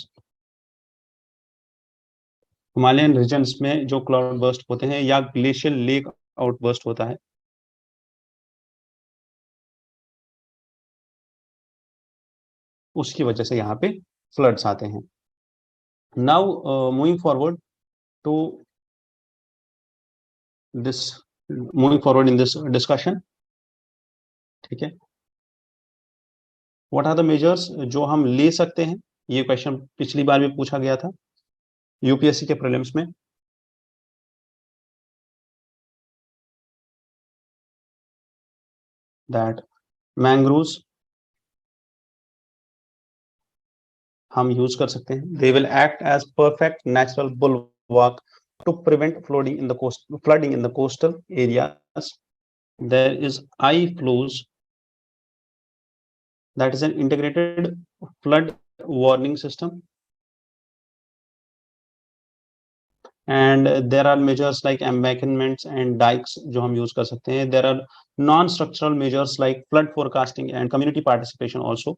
Himalayan regions में जो क्लाउड बर्स्ट होते हैं या ग्लेशियल लेक आउटबर्स्ट होता है, उसकी वजह से यहाँ पे फ्लड्स आते हैं. Now moving forward to this moving forward in this discussion. ठीक है, व्हाट आर द मेजर्स जो हम ले सकते हैं? ये क्वेश्चन पिछली बार भी पूछा गया था यूपीएससी के प्रीलिम्स में. दैट मैंग्रोव्स हम यूज कर सकते हैं. They will act as perfect natural bulwark to prevent flooding in the coastal areas. There is I flows, that is an integrated flood warning system, and there are measures like embankments and dikes जो हम use कर सकते हैं. There are non-structural measures like flood forecasting and community participation also.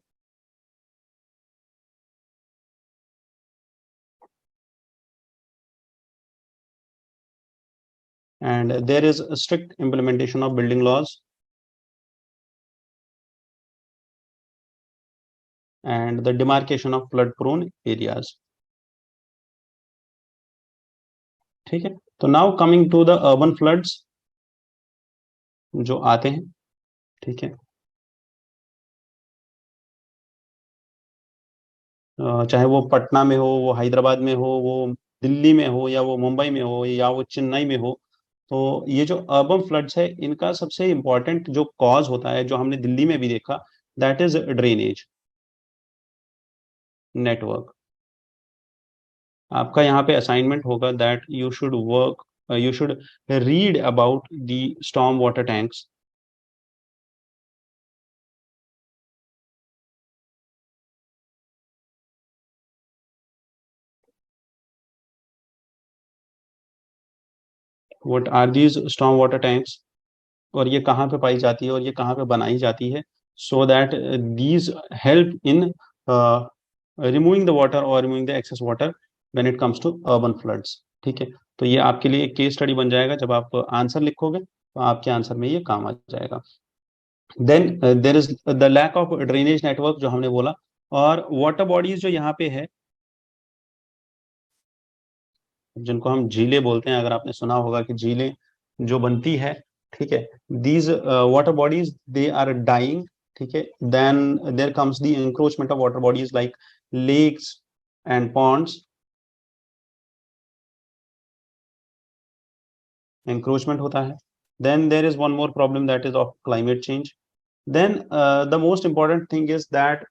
And there is a strict implementation of building laws and the demarcation of flood prone areas. ठीक है, तो now coming to the urban floods जो आते हैं. ठीक है, चाहे वो पटना में हो, वो हैदराबाद में हो, वो दिल्ली में हो, या वो मुंबई में हो, या वो चेन्नई में हो, तो ये जो अर्बन फ्लड्स है इनका सबसे इंपॉर्टेंट जो कॉज होता है, जो हमने दिल्ली में भी देखा, दैट इज ड्रेनेज नेटवर्क. आपका यहाँ पे असाइनमेंट होगा that you should read about the storm water tanks. What are these storm water tanks, और ये कहाँ पे पाई जाती है और ये कहाँ पे बनाई जाती है, so that these help in removing the water और removing the excess water when it comes to urban floods. ठीक है, तो ये आपके लिए एक केस स्टडी बन जाएगा. जब आप आंसर लिखोगे तो आपके आंसर में ये काम आ जाएगा. Then there is the lack of drainage network जो हमने बोला, और वाटर बॉडीज जो यहाँ पे है, जिनको हम झीलें बोलते हैं, अगर आपने सुना होगा कि झीलें जो बनती है, ठीक है, these water bodies they are dying. ठीक है, then there comes the encroachment of water bodies like lakes and ponds. Encroachment होता है. Then there is one more problem that is of climate change. Then the most important thing is that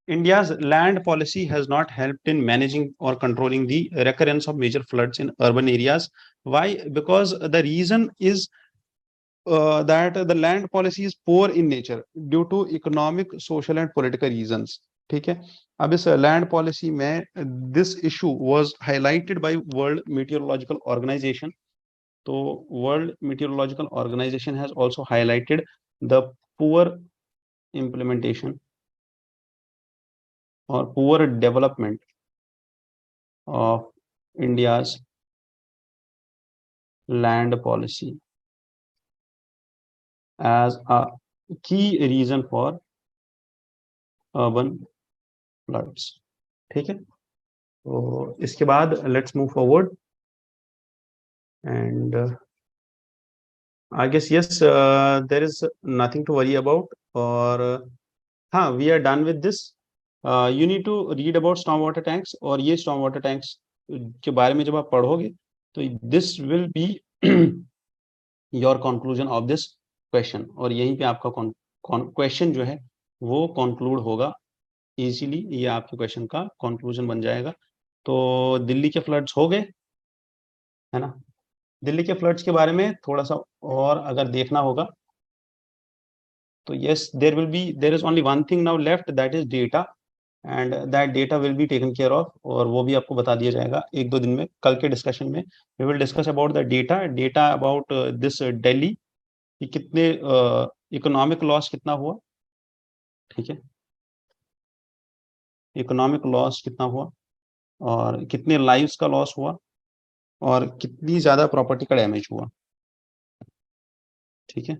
India's land policy has not helped in managing or controlling the recurrence of major floods in urban areas. Why? Because the reason is that the land policy is poor in nature due to economic, social and political reasons. ठीक है, अब इस land policy में this issue was highlighted by World Meteorological Organization. तो World Meteorological Organization has also highlighted the poor implementation or poor development of India's land policy as a key reason for urban floods. ठीक है, तो इसके बाद let's move forward and I guess yes, there is nothing to worry about. और हाँ, we are done with this. You need to read about storm water tanks, और ये storm water tanks के बारे में जब आप पढ़ोगे तो this will be your conclusion of this question, और यहीं पे आपका क्वेश्चन जो है वो conclude होगा easily. ये आपके क्वेश्चन का conclusion बन जाएगा. तो दिल्ली के फ्लड्स हो गए. है ना। दिल्ली के फ्लड्स के बारे में थोड़ा सा और अगर देखना होगा तो yes, there is only one thing now left, that is data, and that data will be taken care of, और वो भी आपको बता दिया जाएगा एक दो दिन में। कल के डिस्कशन में we will discuss about the data about this Delhi, कि कितने इकोनॉमिक लॉस कितना हुआ, ठीक है, इकोनॉमिक लॉस कितना हुआ, और कितने लाइव्स का लॉस हुआ, और कितनी ज्यादा प्रॉपर्टी का डैमेज हुआ, ठीक है,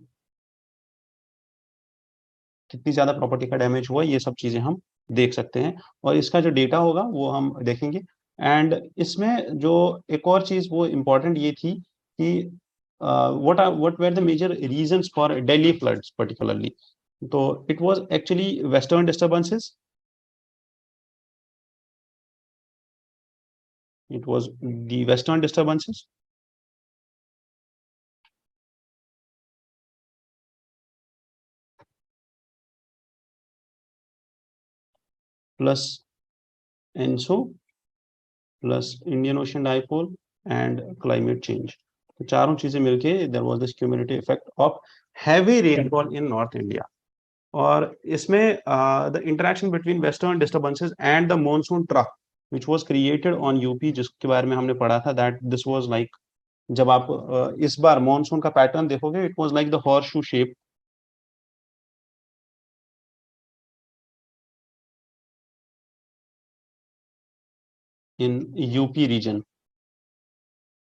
कितनी ज्यादा प्रॉपर्टी का डैमेज हुआ, ये सब चीजें हम देख सकते हैं। और इसका जो डेटा होगा वो हम देखेंगे। एंड इसमें जो एक और चीज वो इम्पोर्टेंट ये थी कि what were the major reasons for Delhi floods particularly. तो it was actually western disturbances, it was the western disturbances plus ENSO plus Indian Ocean Dipole and climate change. तो चारों चीजें मिलके there was this cumulative effect of heavy rainfall in North India. और इसमें the interaction between western disturbances and the monsoon trough which was created on UP, जिसके बारे में हमने पढ़ा था, that this was like, जब आप इस बार मॉनसून का पैटर्न देखोगे, it was like the horseshoe shape in UP region.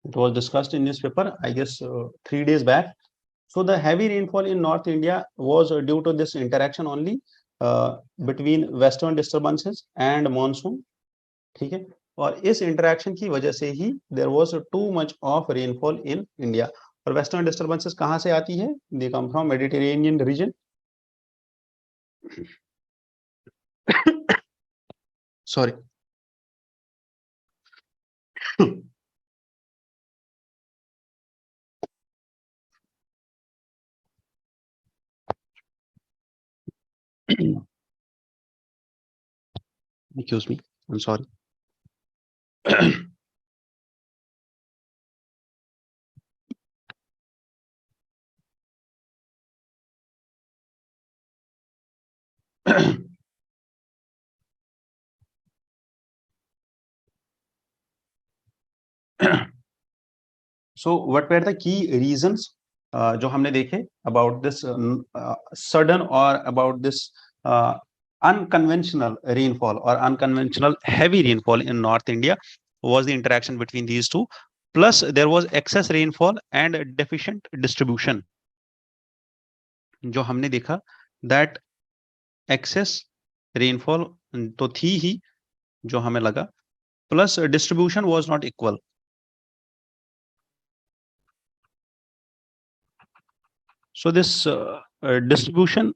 It was discussed in newspaper, I guess, 3 days back. So the heavy rainfall in North India was due to this interaction only between western disturbances and monsoon, ठीक है। और इस interaction की वजह से ही there was too much of rainfall in India. और western disturbances कहाँ से आती है? They come from Mediterranean region. Sorry. Excuse me, I'm sorry. So what were the key reasons जो हमने देखे अबाउट दिस सडन और about this unconventional rainfall or unconventional heavy rainfall in North India was the interaction between these two. Plus, there was excess rainfall and deficient distribution. जो हमने देखा that excess rainfall तो थी ही, जो हमें लगा, plus distribution was not equal. So this distribution,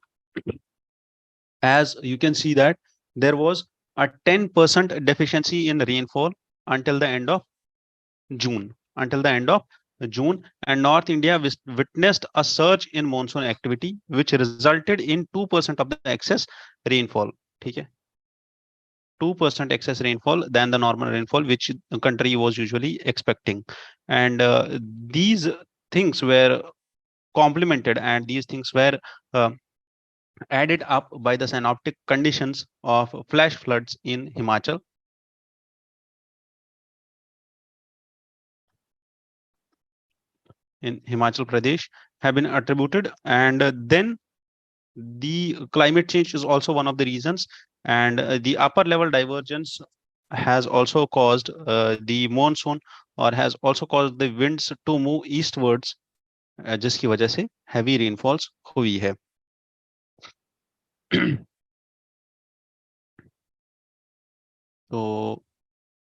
as you can see that there was a 10% deficiency in rainfall until the end of June. And North India witnessed a surge in monsoon activity, which resulted in 2% of the excess rainfall. ठीक है, 2% excess rainfall than the normal rainfall which the country was usually expecting. And these things were complemented, and these things were added up by the synoptic conditions of flash floods in Himachal. In Himachal Pradesh have been attributed, and then the climate change is also one of the reasons, and the upper level divergence has also caused the monsoon, or has also caused the winds to move eastwards, जिसकी वजह से heavy rainfalls हुई है। तो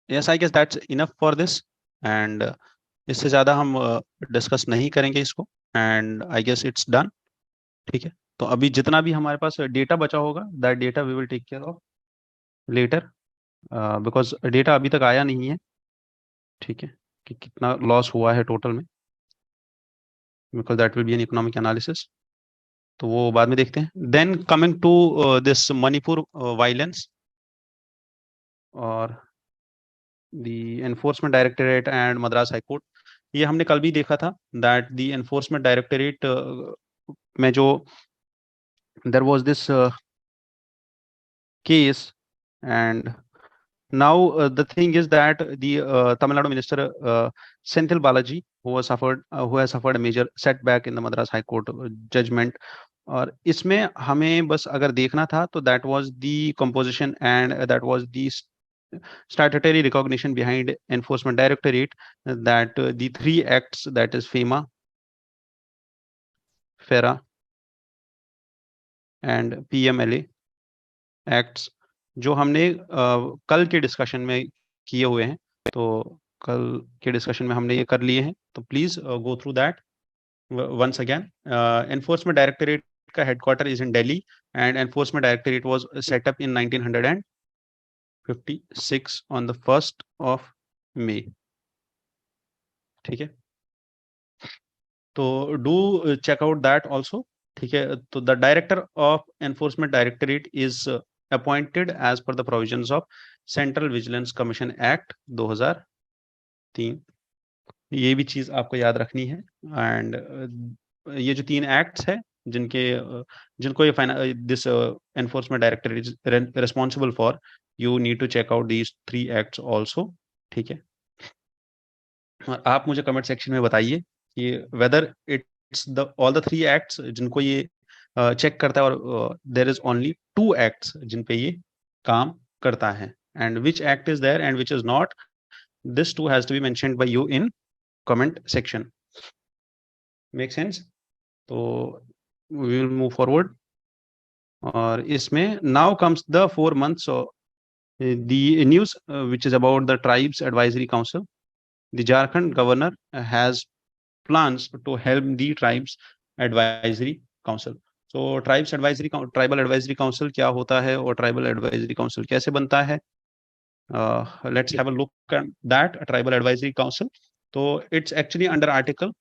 yes, I guess that's enough for this, and इससे ज्यादा हम discuss नहीं करेंगे इसको, and I guess it's done. ठीक है, तो अभी जितना भी हमारे पास डेटा बचा होगा, that data we will take care of later, because data अभी तक आया नहीं है, ठीक है, कि कितना लॉस हुआ है टोटल में, because that will be an economic analysis, तो वो बाद में देखते हैं। Then coming to this Manipur violence, और the enforcement directorate and Madras High Court ये हमने कल भी देखा था दैट द एनफोर्समेंट डायरेक्टरेट में जो there was this case, and now the thing is that the Tamil Nadu minister Senthil Balaji, who has suffered a major setback in the Madras High Court judgment, और इसमें हमें बस अगर देखना था तो that was the composition and that was the statutory recognition behind Enforcement Directorate, that the three acts, that is FEMA, FERA and PMLA acts, जो हमने कल के डिस्कशन में किए हुए हैं, तो कल के डिस्कशन में हमने ये कर लिए हैं, तो please go through that once again. Enforcement directorate का हेडक्वार्टर is in Delhi and enforcement directorate was set up in 1956 on the 1st of May. ठीक है, तो do check out that also. ठीक है, तो the director of enforcement directorate is appointed as per the provisions of Central Vigilance Commission Act 2003. ये भी चीज आपको याद रखनी है. एंड ये जो 3 एक्ट्स है जिनको ये this enforcement director is responsible for, you need to check out these 3 acts also. ठीक है, और आप मुझे कमेंट सेक्शन में बताइए कि whether it's the all the 3 acts जिनको ये चेक करता है, और देयर इज ओनली 2 एक्ट्स जिन पे ये काम करता है, and which act is there and which is not. This too has to be mentioned by you in comment section. Make sense? तो वी विल मूव फॉरवर्ड. और इसमें now comes the 4 months the news which is about the Tribes Advisory Council. The Jharkhand governor has plans to help the Tribes Advisory Council. So tribal advisory council क्या होता है और tribal advisory council कैसे बनता है? Let's have a look at that tribal advisory council. तो it's actually under article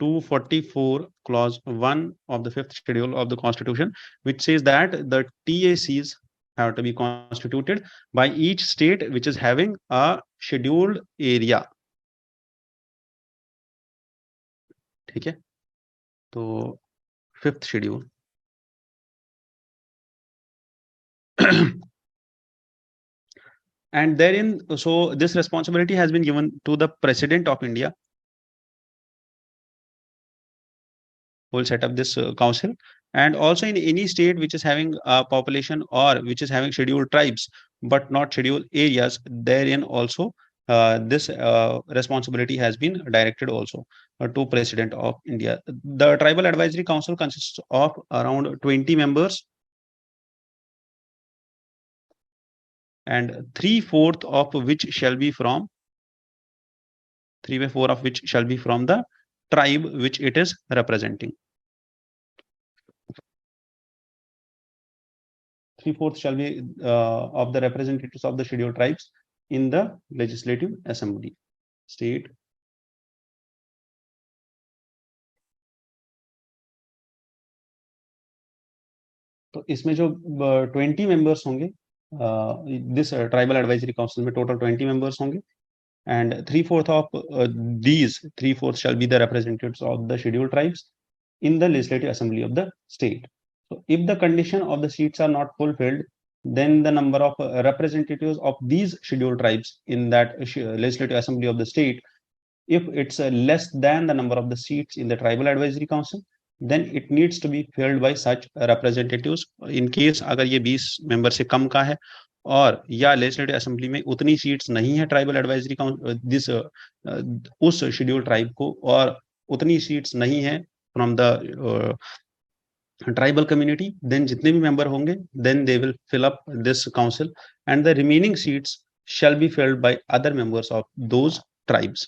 244 clause 1 of the 5th schedule of the Constitution, which says that the TACs have to be constituted by each state which is having a scheduled area. ठीक है, तो 5th schedule. And therein, so this responsibility has been given to the President of India, who will set up this council. And also in any state which is having a population or which is having scheduled tribes but not scheduled areas, therein also this responsibility has been directed also to President of India. The Tribal Advisory Council consists of around 20 members, and 3/4 of which shall be from 3/4 of which shall be from the tribe which it is representing. 3/4 shall be of the representatives of the scheduled tribes in the Legislative Assembly, state. तो इसमें जो 20 members होंगे, this tribal advisory council में total 20 members होंगे, and 3/4 of these 3/4 shall be the representatives of the scheduled tribes in the Legislative Assembly of the state. So if the condition of the seats are not fulfilled, then the number of representatives of these scheduled tribes in that Legislative Assembly of the state, if it's less than the number of the seats in the Tribal Advisory Council, then it needs to be filled by such representatives. In case अगर ये 20 member से कम का है और या legislative assembly में उतनी seats नहीं है ट्राइबल एडवाइजरी दिस उस शेड्यूल ट्राइब को, और उतनी सीट्स नहीं है from the tribal community, then जितने भी मेंबर होंगे then they will fill up this council and the remaining seats shall be filled by other members of those tribes.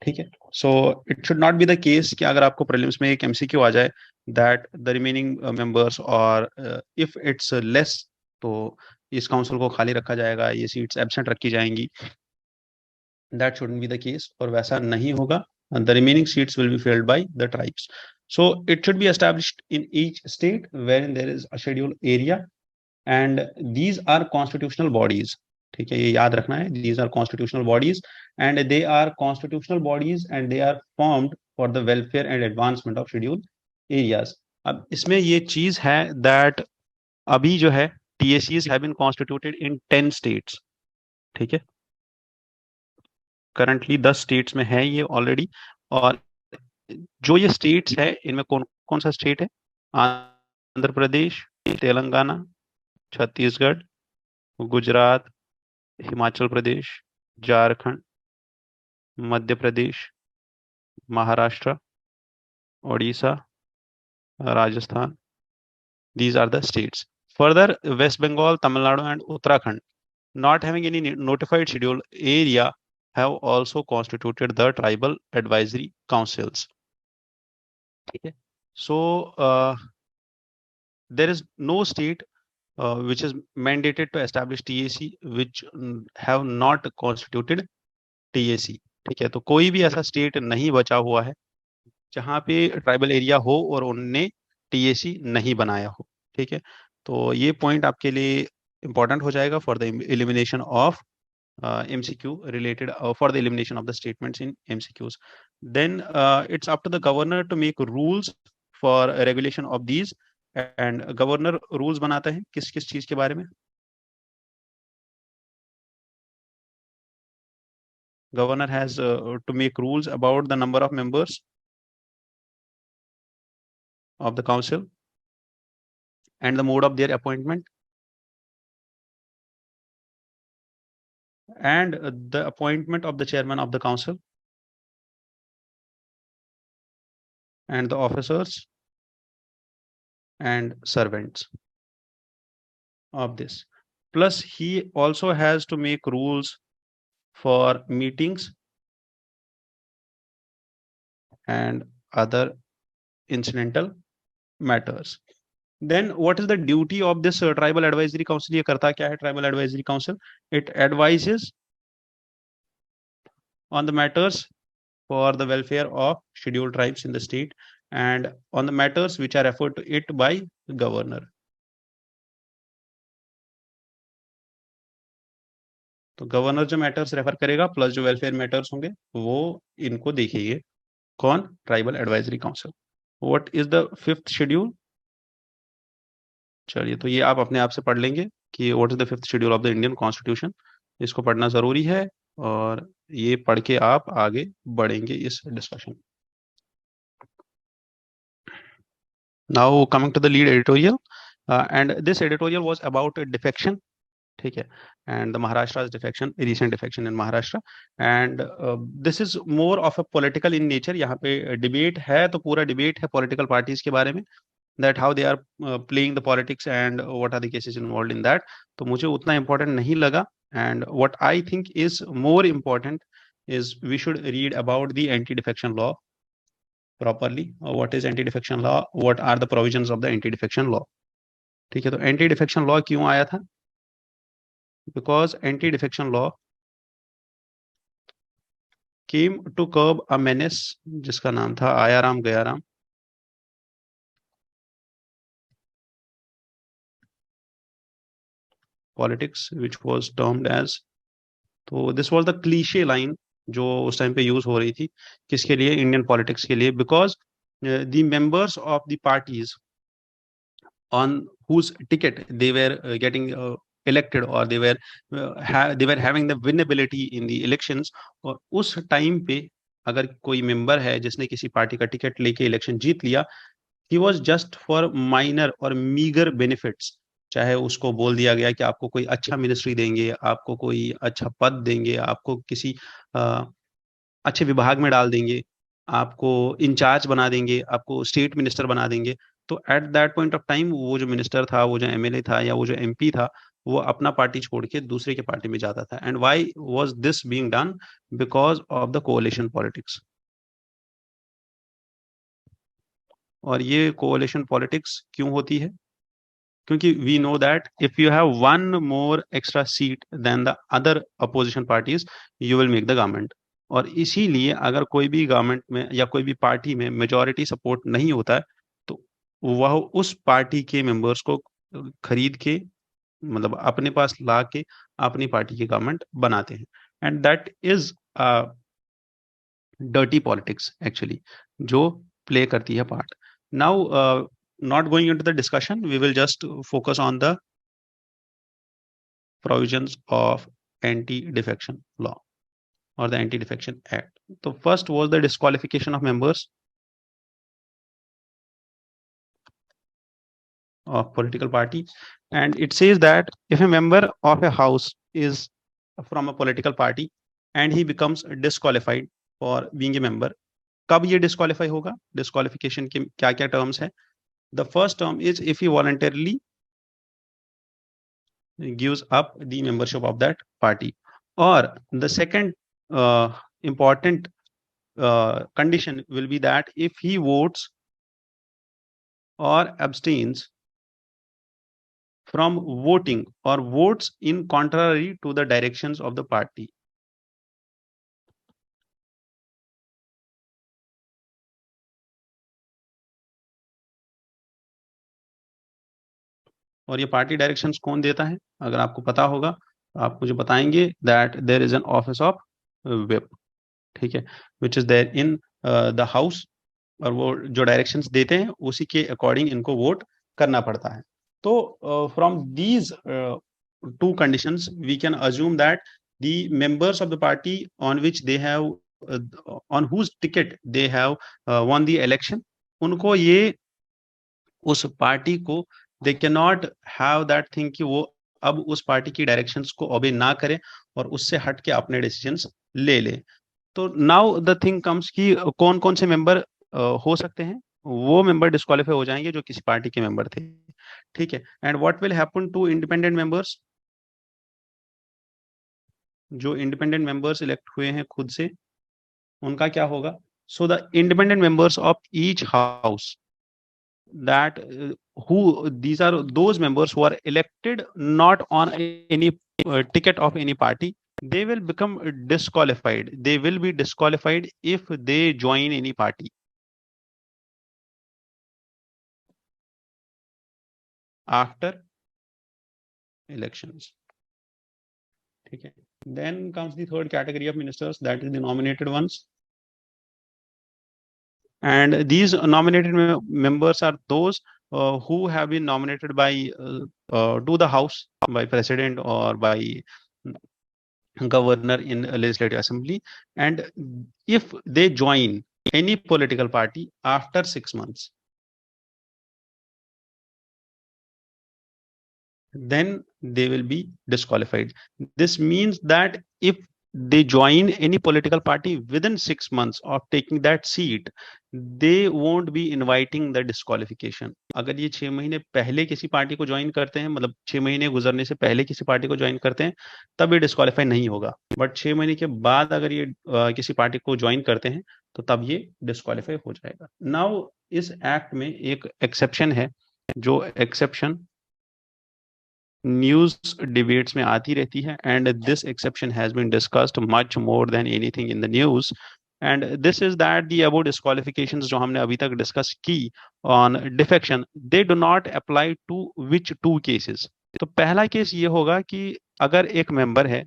ठीक है, so it should not be the case कि अगर आपको prelims में एक एमसीक्यू आ जाए दैट द रिमेनिंग मेंबर्स, और इफ इट्स लेस तो इस काउंसिल को खाली रखा जाएगा, ये सीट्स एब्सेंट रखी जाएंगी. That shouldn't be the case, और वैसा नहीं होगा. The remaining seats will be filled by the tribes. So it should be established in each state wherein there is a scheduled area, and these are constitutional bodies. ठीक है, ये याद रखना है, these are constitutional bodies and they are constitutional bodies and they are formed for the welfare and advancement of schedule areas. अब इसमें ये चीज है दैट अभी जो है TACs have been constituted in 10 states. ठीक है, करंटली 10 स्टेट्स में है ये ऑलरेडी। और जो ये स्टेट्स है इनमें कौन कौन सा स्टेट है? Andhra Pradesh, Telangana, Chhattisgarh, Gujarat, Himachal Pradesh, Jharkhand, Madhya Pradesh, Maharashtra, Odisha, Rajasthan. These are the states. Further, West Bengal, Tamil Nadu, and Uttarakhand, not having any notified schedule area, have also constituted the tribal advisory councils. Okay. So there is no state which is mandated to establish TAC which have not constituted TAC. ठीक है, तो कोई भी ऐसा state नहीं बचा हुआ है जहां पे ट्राइबल एरिया हो और उनने TAC नहीं बनाया हो। ठीक है, तो ये पॉइंट आपके लिए इंपॉर्टेंट हो जाएगा for the elimination of MCQ related for the elimination of the statements in MCQs. Then it's up to the governor to make rules for regulation of these. And governor rules बनाता है किस किस चीज के बारे में? Governor has to make rules about the number of members of the council and the mode of their appointment and the appointment of the chairman of the council and the officers and servants of this. Plus, he also has to make rules for meetings and other incidental matters. Then what is the duty of this tribal advisory council? ये करता क्या है tribal advisory council? It advises on the matters for the welfare of scheduled tribes in the state and on the matters which are referred to it by governor. तो governor जो matters refer करेगा plus जो welfare matters होंगे वो इनको देखेंगे कौन? Tribal advisory council. What is the fifth schedule? चलिए, तो ये आप अपने आप से पढ़ लेंगे कि what is the fifth schedule of the Indian constitution. इसको पढ़ना जरूरी है और ये पढ़ के आप आगे बढ़ेंगे इस discussion. Now coming to the lead editorial and this editorial was about defection. ठीक है, and the Maharashtra's defection, recent defection in Maharashtra, and this is more of a political in nature. यहाँ पे debate है, तो पूरा debate है political parties के बारे में, that how they are playing the politics and what are the cases involved in that. तो मुझे उतना important नहीं लगा, and what I think is more important is we should read about the anti-defection law properly. What is anti-defection law? What are the provisions of the anti-defection law? ठीक है, तो anti-defection law क्यों आया था? Because anti-defection law came to curb a menace जिसका नाम था Aaya Ram Gaya Ram. Politics which was termed as, तो this was the cliche line जो उस टाइम पे यूज हो रही थी किसके लिए? इंडियन पॉलिटिक्स के लिए। Because the members of the parties on whose ticket they were getting elected or they were having the winnability in the elections, और उस टाइम पे अगर कोई मेंबर है जिसने किसी पार्टी का टिकट लेके इलेक्शन जीत लिया, he was just for minor और meager benefits, चाहे उसको बोल दिया गया कि आपको कोई अच्छा मिनिस्ट्री देंगे, आपको कोई अच्छा पद देंगे, आपको किसी अच्छे विभाग में डाल देंगे, आपको इंचार्ज बना देंगे, आपको स्टेट मिनिस्टर बना देंगे, तो at that point of time वो जो मिनिस्टर था, वो जो MLA था या वो जो MP था, वो अपना पार्टी छोड़ के दूसरे के पार्टी में जाता था। And why was this being done? Because of the coalition politics. और ये कोalition पॉलिटिक्स क्यों होती है? क्योंकि we know that if you have one more extra seat then the other opposition parties, you will make the government. और इसीलिए अगर कोई भी गवर्नमेंट में या कोई भी पार्टी में मेजॉरिटी सपोर्ट नहीं होता है, तो वह उस पार्टी के मेंबर्स को खरीद के मतलब अपने पास ला के अपनी पार्टी की गवर्नमेंट बनाते हैं, and that is dirty politics actually, जो प्ले करती है part. Now not going into the discussion, we will just focus on the provisions of anti-defection law or the Anti-Defection Act. So first was the disqualification of members of political party, and it says that if a member of a house is from a political party and he becomes disqualified for being a member, कब ये disqualify होगा? Disqualification के क्या क्या terms है? The first term is if he voluntarily gives up the membership of that party, or the second important condition will be that if he votes or abstains from voting or votes in contrary to the directions of the party. और ये party directions कौन देता है? अगर आपको पता होगा तो आप मुझे बताएंगे that there is an office of whip, ठीक है, which is there in the house, और वो जो डायरेक्शंस देते हैं उसी के अकॉर्डिंग इनको वोट करना पड़ता है. तो from these two conditions we can assume that the members of the party on which they have on whose ticket they have won the election, उनको ये उस पार्टी को they can not have that thing कि वो अब उस party की directions को ओबे ना करे और उससे हट के अपने डिसीजंस ले ले. तो नाउ द थिंग कम्स कि कौन कौन से मेंबर हो सकते हैं? वो मेंबर डिस्क्वालीफाई हो जाएंगे जो किसी पार्टी के मेंबर थे, ठीक है. And what will happen to independent members? जो इंडिपेंडेंट मेंबर्स इलेक्ट हुए हैं खुद से, उनका क्या होगा? So the independent members of each house, that who these are those members who are elected not on any ticket of any party, they will become disqualified. They will be disqualified if they join any party after elections, ठीक है. Then comes the third category of ministers, that is the nominated ones. And these nominated members are those who have been nominated by to the house by president or by governor in a legislative assembly, and if they join any political party after 6 months, then they will be disqualified. This means that if they join any political party within 6 months of taking that seat, they won't be inviting the disqualification. अगर ये 6 महीने पहले किसी party को join करते हैं, मतलब 6 महीने गुजरने से पहले किसी पार्टी को ज्वाइन करते हैं, तब ये डिस्क्वालीफाई नहीं होगा. बट 6 महीने के बाद अगर ये किसी पार्टी को ज्वाइन करते हैं तो तब ये डिस्क्वालीफाई हो जाएगा. नाउ इस एक्ट में एक एक्सेप्शन है, जो एक्सेप्शन न्यूज डिबेट्स में आती रहती है, and this exception has been discussed much more than anything in the news, and this is that the about disqualifications जो हमने अभी तक डिस्कस की on defection, they do not apply to which two cases. तो पहला case ये होगा कि अगर एक मेंबर है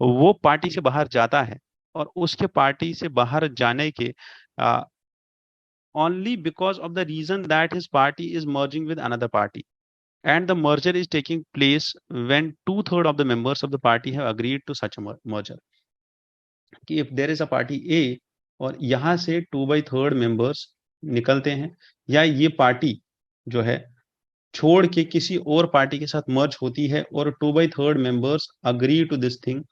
वो पार्टी से बाहर जाता है और उसके पार्टी से बाहर जाने के only because of the reason that his party is merging with another party, and the merger is taking place when 2/3 of the members of the party have agreed to such a merger. कि if there is a party A और यहाँ से 2/3 members निकलते हैं, या ये party जो है छोड़ के किसी और पार्टी के साथ मर्ज होती है और 2/3 members agree to this thing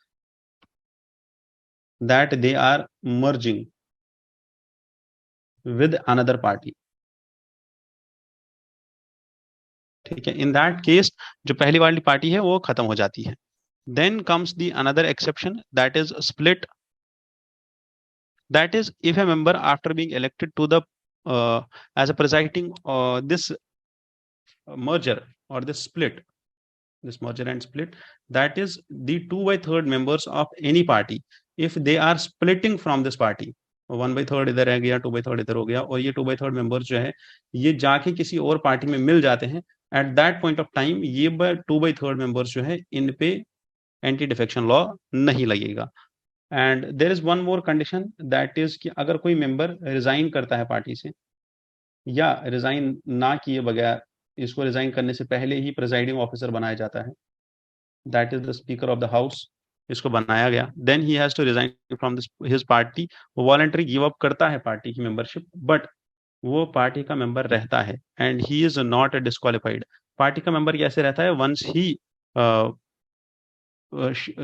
that they are merging with another party, ठीक है. इन दैट केस जो पहली वाली पार्टी है वो खत्म हो जाती है. Then comes the another exception, that is split. That is if a member after being elected to the as a presiding this merger or this split, this merger and split, that is the 2/3 members of any party, if they are splitting from this party, 1/3 इधर रह गया, 2/3 इधर हो गया, और ये 2/3 members जो है ये जाके किसी और पार्टी में मिल जाते हैं, eight that point of time ये 2/3 मेंबर्स जो है इन पे एंटी डिफेक्शन लॉ नहीं लगेगा। And there is one more condition, that is कि अगर कोई मेंबर रिजाइन करता है पार्टी से, या रिजाइन ना किए बगैर इसको रिजाइन करने से पहले ही प्रिजाइडिंग ऑफिसर बनाया जाता है, that is the speaker of the house, इसको बनाया गया, then he has to resign from this his party. वो वॉलंटरी गिव अप करता है पार्टी की मेंबरशिप, बट वो पार्टी का मेंबर रहता है and he is not disqualified. Party का मेंबर कैसे रहता है? Once he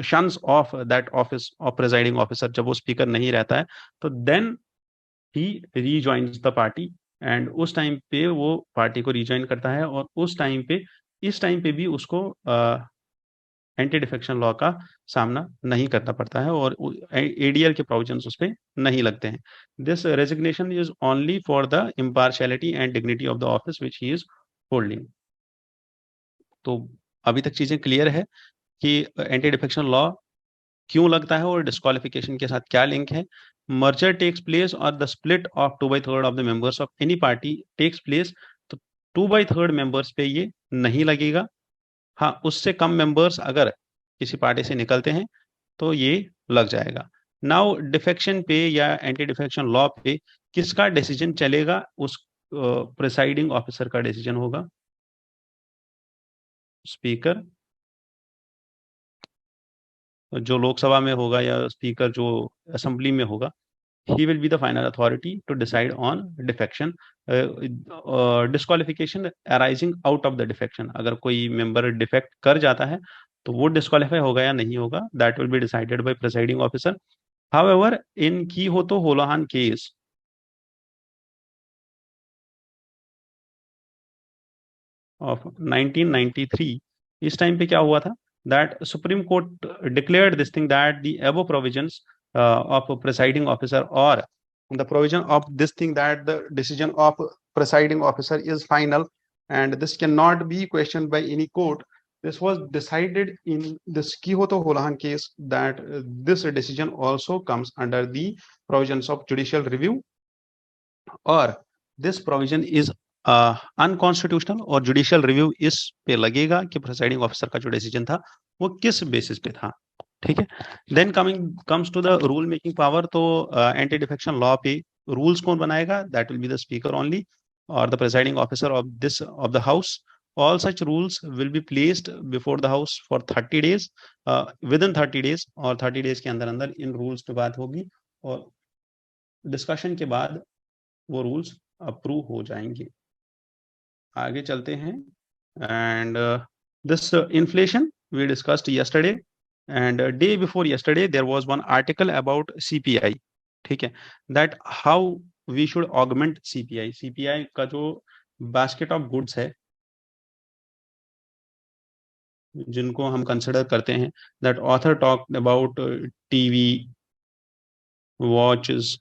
shuns of that office of presiding officer, जब वो स्पीकर नहीं रहता है तो then he rejoins the party, and उस टाइम पे वो पार्टी को रीजॉइन करता है, और उस टाइम पे, इस टाइम पे भी उसको एंटी डिफेक्शन लॉ का सामना नहीं करना पड़ता है, और एडीआर के प्रोविजंस उस पर नहीं लगते हैं। This resignation is only for the impartiality and dignity of the office which he is holding. तो अभी तक चीजें क्लियर है कि एंटी डिफेक्शन लॉ क्यों लगता है और डिस्क्वालिफिकेशन के साथ क्या लिंक है। मर्जर टेक्स प्लेस और the split of 2/3 of the members of any party takes place, तो 2/3 मेंबर्स पे ये नहीं लगेगा। हाँ, उससे कम मेंबर्स अगर किसी पार्टी से निकलते हैं तो ये लग जाएगा। नाउ डिफेक्शन पे या एंटी डिफेक्शन लॉ पे किसका डिसीजन चलेगा? उस प्रिसाइडिंग ऑफिसर का डिसीजन होगा। स्पीकर जो लोकसभा में होगा या स्पीकर जो असेंबली में होगा, he will be the final authority to decide on defection, disqualification arising out of the defection। अगर कोई member defect कर जाता है तो वो disqualify होगा या नहीं होगा, that will be decided by presiding officer। however in Kihoto Holohan case of 1993, इस टाइम पे क्या हुआ था? that Supreme Court declared this thing, that the above provisions of a presiding officer, or the provision of this thing, that the decision of presiding officer is final and this cannot be questioned by any court. This was decided in this Kihoto Holohan case, that this decision also comes under the provisions of judicial review, और this provision is unconstitutional, और judicial review इस पे लगेगा कि presiding officer का जो decision था वो किस बेसिस पे था। ठीक है, then comes to the rule making power. तो एंटी डिफेक्शन लॉ पे रूल्स कौन बनाएगा? That will be the speaker only, और the presiding officer of the house. all such rules will be placed before the house for 30 days, within 30 days, और 30 days के अंदर अंदर इन rules पे बात होगी, और डिस्कशन के बाद वो रूल्स अप्रूव हो जाएंगे। आगे चलते हैं। And this inflation we discussed yesterday, and day before yesterday there was one article about CPI. ठीक है, that how we should augment CPI. CPI का जो बास्केट ऑफ गुड्स है जिनको हम कंसिडर करते हैं, that author talk about TV, watches,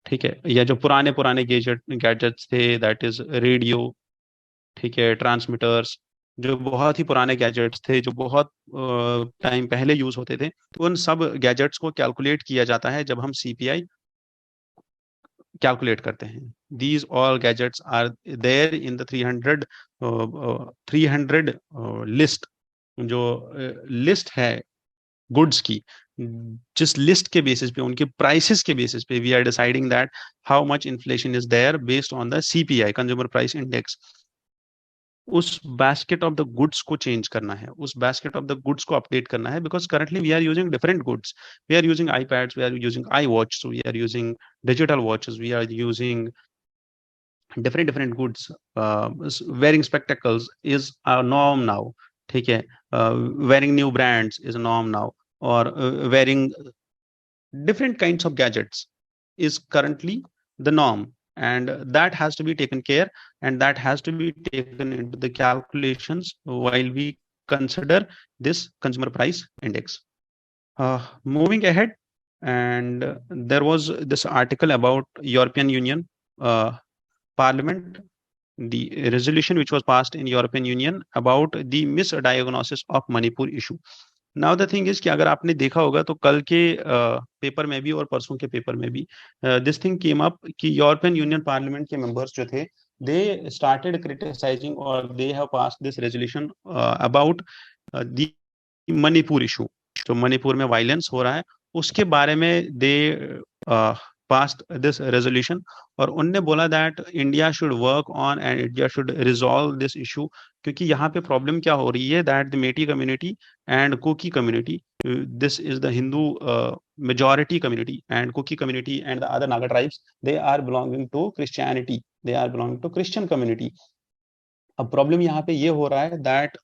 ठीक है, या जो पुराने पुराने गैजेट्स थे, दैट इज रेडियो, ठीक है, ट्रांसमीटर्स, जो बहुत ही पुराने गैजेट्स थे जो बहुत टाइम पहले यूज होते थे, तो उन सब गैजेट्स को कैलकुलेट किया जाता है जब हम सीपीआई कैलकुलेट करते हैं। These all gadgets are there in the 300 list. जो लिस्ट है गुड्स की, जिस लिस्ट के बेसिस पे, उनके प्राइसेस के बेसिस पे we are deciding that how much inflation is there based on the CPI, consumer price index. उस बास्केट ऑफ द गुड्स को चेंज करना है, उस बास्केट ऑफ द गुड्स को अपडेट करना है, because currently we are using different goods. We are using iPads, we are using iWatch, we are using digital watches, we are using different goods। wearing spectacles is a norm now, ठीक है, wearing new brands is a norm now, or wearing different kinds of gadgets is currently the norm, and that has to be taken care, and that has to be taken into the calculations while we consider this consumer price index। Moving ahead, and there was this article about European Union Parliament, the resolution which was passed in European Union about the misdiagnosis of Manipur issue। Now the thing is कि अगर आपने देखा होगा तो कल के paper में भी और परसों के पेपर में भी दिस थिंग केम अप कि यूरोपियन यूनियन पार्लियामेंट के मेंबर्स जो थे they started criticizing or they have passed this resolution about the Manipur issue, जो मणिपुर में वायलेंस हो रहा है उसके बारे में दे पास्ट दिस रेजोल्यूशन। और उनने बोला that India should work on and India should resolve this issue, क्योंकि यहाँ पे प्रॉब्लम क्या हो रही है that the Meitei community and Kuki community, this is the Hindu majority community, and Kuki community and the other Naga tribes, they are belonging to Christianity, they are belonging to Christian community। अब problem यहाँ पे ये हो रहा है that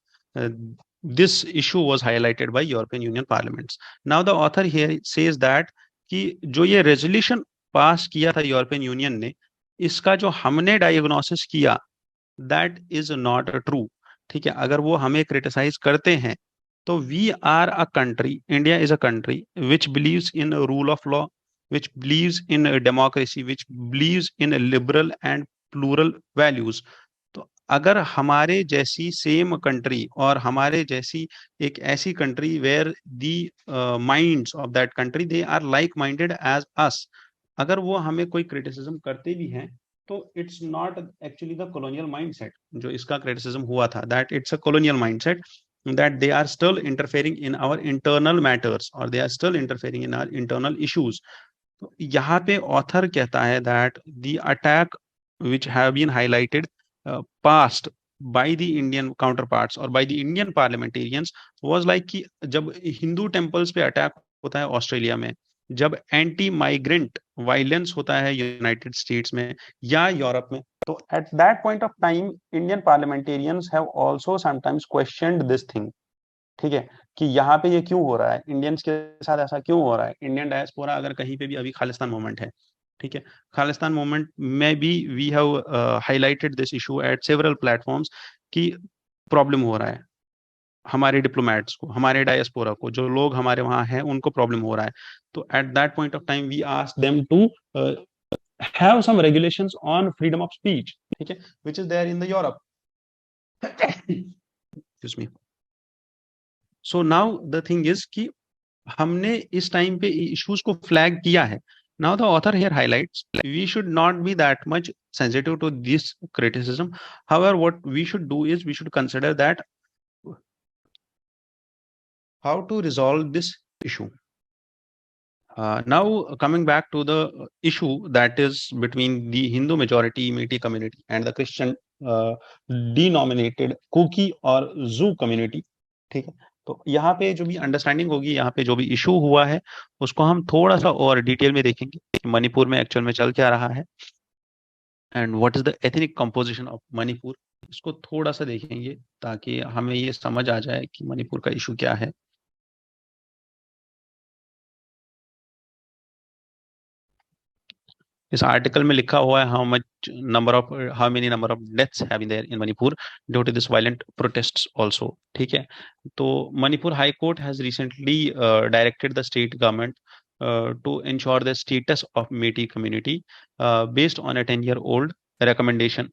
this issue was highlighted by European Union parliaments। Now the author here says that कि जो ये रेजोल्यूशन पास किया था यूरोपियन यूनियन ने, इसका जो हमने डायग्नोसिस किया दैट इज नॉट ट्रू। ठीक है, अगर वो हमें क्रिटिसाइज करते हैं तो we are a country, India is a country which believes in rule of law, which believes in democracy, which believes in liberal and plural values. तो अगर हमारे जैसी सेम कंट्री और हमारे जैसी एक ऐसी country where the minds of that country they are like minded as us, अगर वो हमें कोई क्रिटिसिज्म करते भी हैं तो it's not actually the colonial mindset जो इसका क्रिटिसिज्म हुआ था, that it's a colonial mindset, that they are still interfering in our internal matters or they are still interfering in our internal issues। तो यहाँ पे ऑथर कहता है that the attack which have been highlighted past by the Indian counterparts or by the Indian parliamentarians was like कि जब Hindu temples पे attack होता है ऑस्ट्रेलिया में, जब एंटी माइग्रेंट वायलेंस होता है यूनाइटेड स्टेट्स में या यूरोप में, तो at that point of time Indian parliamentarians have also sometimes questioned this thing. ठीक है, कि यहाँ पे ये क्यों हो रहा है, इंडियंस के साथ ऐसा क्यों हो रहा है, इंडियन डायस्पोरा अगर कहीं पे भी, अभी खालिस्तान मूवमेंट है, ठीक है, खालिस्तान मूवमेंट में भी we have highlighted this issue at several platforms कि प्रॉब्लम हो रहा है हमारे डिप्लोमेट्स को, हमारे डायस्पोरा को, जो लोग हमारे वहां हैं उनको प्रॉब्लम हो रहा है। तो at that point of time we ask them to have some regulations on freedom of speech, ठीक है, which is there in the Europe। excuse me। so now the thing is कि हमने इस टाइम पे इश्यूज को flag किया है। now the author here highlights we should not be that much sensitive to this criticism, however what we should do is we should consider that how to resolve this issue। now coming back to the issue that is between the Hindu majority Metis community and the Christian denominated Kuki or Zoo community। ठीक है, तो यहाँ पे जो भी understanding होगी, यहाँ पे जो भी इशू हुआ है उसको हम थोड़ा सा और डिटेल में देखेंगे कि मणिपुर में एक्चुअल में चल क्या रहा है and what is the ethnic composition of Manipur, इसको थोड़ा सा देखेंगे ताकि हमें ये समझ आ जाए कि मणिपुर का इशू क्या है। इस आर्टिकल में लिखा हुआ है how many number of deaths have been there in Manipur due to this violent protests also. ठीक है, तो Manipur high court has recently directed the state government to ensure the status of Metis community based on a 10-year-old recommendation।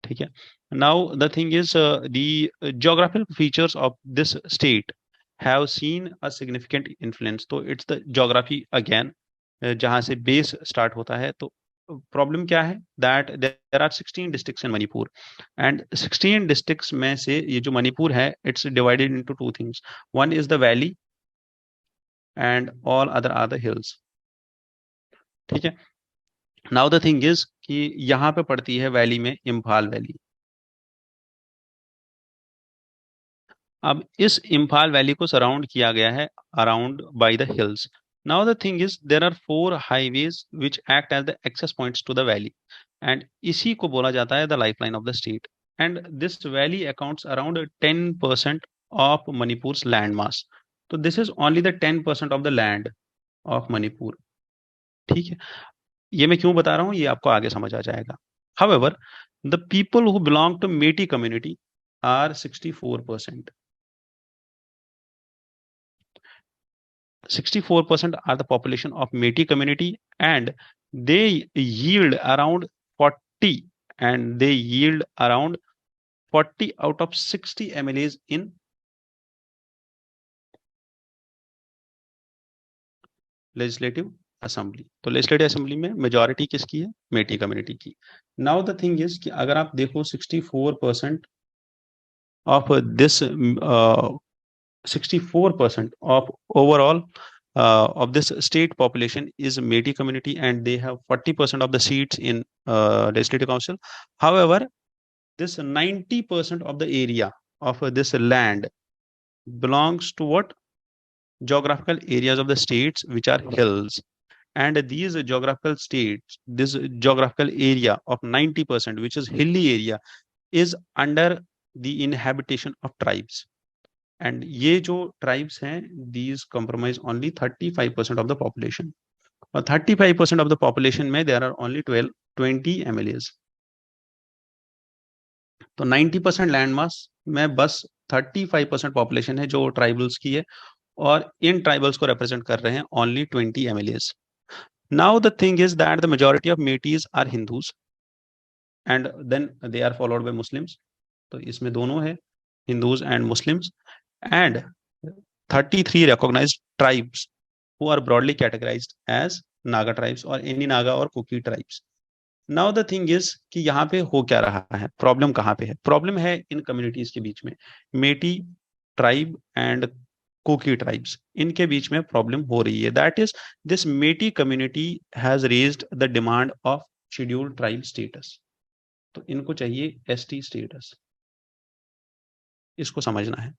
ठीक है, now the thing is the geographical features of this state have seen a significant influence। तो it's the geography again, जहां से base start होता है। तो problem क्या है that there are 16 districts in Manipur and 16 districts में से ये जो मणिपुर है it's divided into two things, one is the valley and all other are the hills. ठीक है, नाउ द थिंग इज कि यहाँ पे पड़ती है वैली में इम्फाल वैली। अब इस इम्फाल वैली को सराउंड किया गया है around by the hills. Now the thing is there are 4 highways which act as the access points to the valley and इसी को बोला जाता है the lifeline of the state and this valley accounts around 10% of Manipur's land mass। तो this is only the 10% of the land of Manipur। ठीक है, ये मैं क्यों बता रहा हूँ ये आपको आगे समझ आ जाएगा। However, the people who belong to Metis community are 64%। 64% are the population of Metis community and they yield around 40 and they yield around 40 out of 60 MLAs in legislative assembly. तो लेजिस्लेटिव असेंबली में majority किसकी है? मेटी community की। Now the thing is कि अगर आप देखो 64% of this 64% of overall of this state population is Metis community, and they have 40% of the seats in legislative council. However, this 90% of the area of this land belongs to what? Geographical areas of the states which are hills. And these geographical states, this geographical area of 90%, which is hilly area, is under the inhabitation of tribes. And ये जो tribes हैं, these compromise only 35% of the population, और 35% of the population में there are only 20 MLAs. तो 90% land mass में बस 35% population है जो ट्राइबल्स की है, और इन ट्राइबल्स को रिप्रेजेंट कर रहे हैं only 20 MLAs. Now the thing is that the majority of Meiteis are Hindus and then they are followed by Muslims. तो इसमें दोनों है, Hindus and Muslims, and 33 recognized tribes who are broadly categorized as Naga tribes or any Naga or Kuki tribes. Now the thing is कि यहाँ पे हो क्या रहा है, प्रॉब्लम कहाँ पे है? प्रॉब्लम है इन कम्युनिटीज के बीच में, Meitei tribe and Kuki tribes, इनके बीच में प्रॉब्लम हो रही है। That is this Meitei community has raised the demand of scheduled tribe status. तो इनको चाहिए एसटी स्टेटस, इसको समझना है।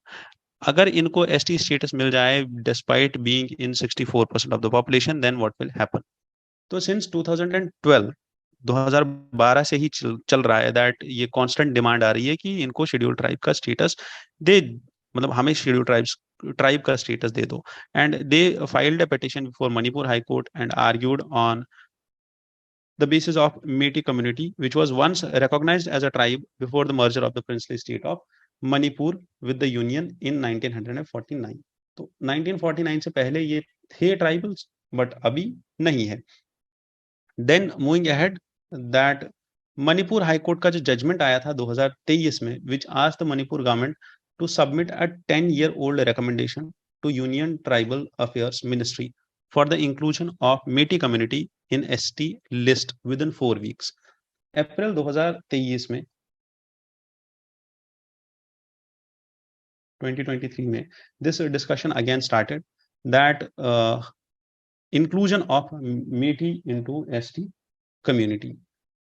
अगर इनको एसटी स्टेटस मिल जाए despite being in 64% of the population, then what will happen? तो सिंस 2012 से ही चल रहा है दैट ये कांस्टेंट डिमांड आ रही है कि इनको शेड्यूल ट्राइब का स्टेटस दे, मतलब हमें शेड्यूल ट्राइब का स्टेटस दे दो। And they filed a petition before Manipur high court and argued on the basis of Metis community, which was once recognized as a tribe before the merger of the princely state of Manipur with the union in 1949. तो 1949 से पहले ये थे tribals, but अभी नहीं है। Then moving ahead that Manipur high court का जो जजमेंट आया था 2023 में, which asked the Manipur government to submit a 10-year-old recommendation to Union Tribal Affairs Ministry for the inclusion of Metis community in ST list within 4 weeks. अप्रैल 2023 में 2023 में this discussion again started that inclusion of Metis into ST community,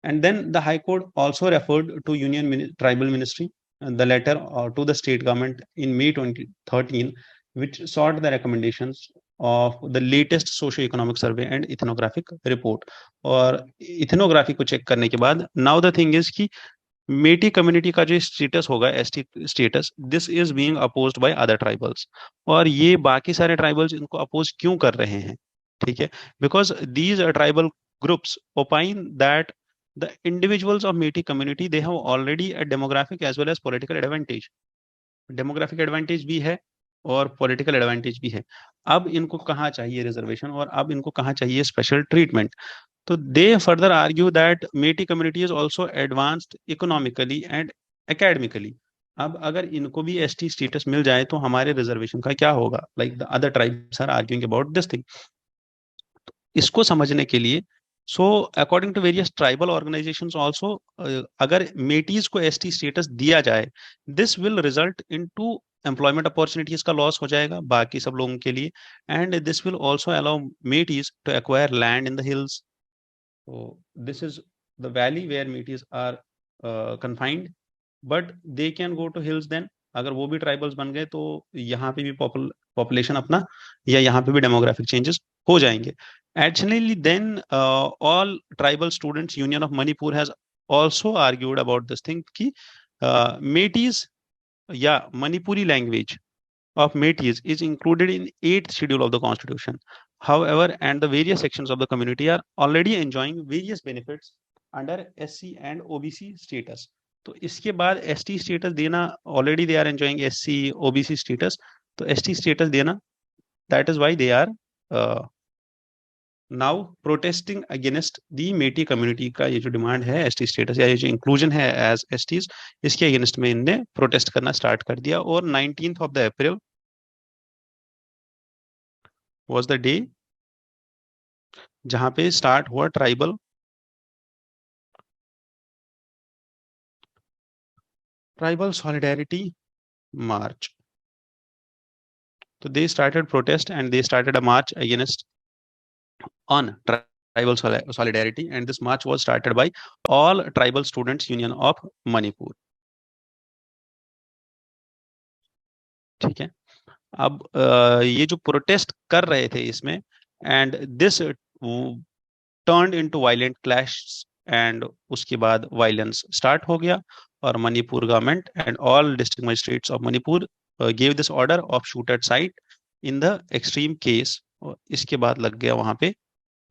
and then the High Court also referred to Union Tribal Ministry the letter to the state government in May 2013, which sought the recommendations of the latest socio-economic survey and ethnographic report. और ethnography को check करने के बाद now the thing is कि मेटी community का जो status होगा ST status, this is being opposed by other tribals. और ये बाकी सारे ट्राइबल्स इनको अपोज क्यों कर रहे हैं? ठीक है, because these tribal groups opine that the individuals of Metis community, they have already a demographic as well as political advantage. Demographic advantage भी है और पॉलिटिकल एडवांटेज भी है। अब इनको कहाँ चाहिए रिजर्वेशन, और अब इनको कहाँ चाहिए स्पेशल ट्रीटमेंट? तो they further argue that Meitei community is also advanced economically and academically. अब अगर इनको भी एसटी स्टेटस मिल जाए तो हमारे रिजर्वेशन का क्या होगा? Like the other tribes are arguing about this thing. इसको समझने के लिए so according to various tribal organisations also, अगर मेटीज को एसटी स्टेटस दिया जाए, this will result into employment opportunities का लॉस हो जाएगा बाकी सब लोगों के लिए, and this will also allow Meiteis to acquire land in the hills. तो this is the valley where Meiteis are confined, but they can go to hills then. अगर वो भी ट्राइबल्स बन गए तो यहाँ पे भी पॉपुलेशन अपना, या यहाँ पे भी डेमोग्राफिक चेंजेस हो जाएंगे। Additionally, then all tribal students union of Manipur has also argued about this thing कि Metis या Manipuri language of Metis is included in 8th schedule of the constitution. However, and the various sections of the community are already enjoying various benefits under SC and OBC status. तो इसके बाद ST status देना, already they are enjoying SC OBC status, तो ST status देना, that is why they are now protesting against the Meitei community का ये जो demand है एसटी स्टेटस या ये जो इंक्लूजन है एज एसटीज, इसके अगेंस्ट में इनने प्रोटेस्ट करना स्टार्ट कर दिया। और 19th of the April was the day जहां पे स्टार्ट हुआ tribal solidarity March. So they started protest and they started a march against on tribal solidarity, and this march was started by all tribal students union of Manipur. ठीक है. अब ये जो protest कर रहे थे इसमें, and this turned into violent clash, and उसके बाद वायलेंस स्टार्ट हो गया, और Manipur government and all district magistrates of Manipur gave this order of shoot at site in the extreme case. इसके बाद लग गया वहां पे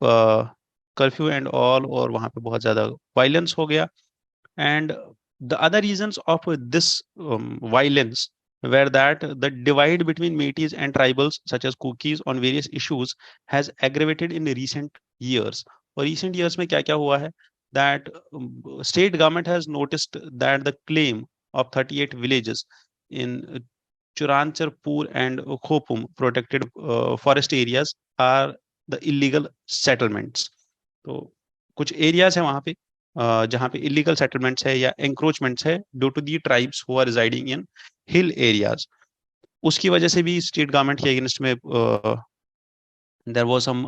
कर्फ्यू एंड ऑल, और वहां पे बहुत ज्यादा वायलेंस हो गया. And the other reasons of this violence were that the divide between Metis and tribals, such as Kukis, on various issues has aggravated in recent years. और recent years में क्या क्या हुआ है? That state government has noticed that the claim of 38 villages in Churancharpur and Khopum protected forest areas are the illegal settlements. तो कुछ areas है वहां पे जहाँ पे इलीगल सेटलमेंट्स है या एंक्रोचमेंट्स है due to the tribes who are residing in hill areas. उसकी वजह से भी स्टेट गवर्नमेंट के अगेंस्ट में there was some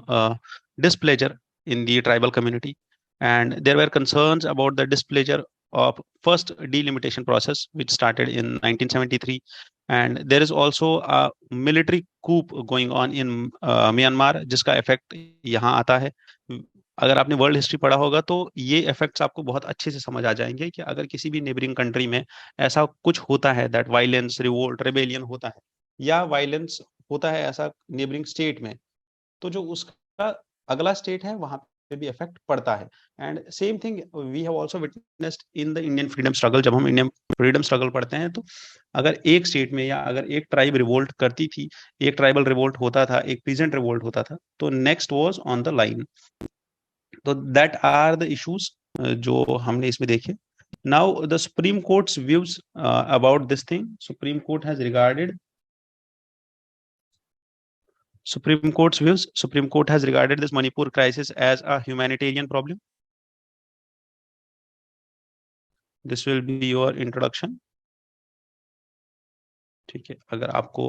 displeasure in the tribal community, and there were concerns about the displeasure of first delimitation process which started in 1973, and there is also a military coup going on in Myanmar जिसका effect यहाँ आता है. अगर आपने world history पढ़ा होगा तो ये इफेक्ट्स आपको बहुत अच्छे से समझ आ जाएंगे कि अगर किसी भी नेबरिंग कंट्री में ऐसा कुछ होता है, दैट वायलेंस, रिवोल्ट, रेबेलियन होता है, या वायलेंस होता है ऐसा नेबरिंग स्टेट में, तो जो उसका अगला स्टेट है वहां पे भी इफेक्ट पड़ता है. And same thing we have also witnessed in the Indian freedom struggle. जब हम इंडियन फ्रीडम स्ट्रगल पढ़ते हैं तो अगर एक स्टेट में या अगर एक ट्राइब रिवोल्ट करती थी, एक ट्राइबल रिवोल्ट होता था, एक पीजेंट रिवोल्ट होता था, तो next was on the line. तो दैट आर द इश्यूज जो हमने इसमें देखे. Now the supreme courts views about this thing. Supreme court has regarded Supreme Court's views. Supreme Court has regarded this Manipur crisis as a humanitarian problem. This will be your introduction. ठीक है. अगर आपको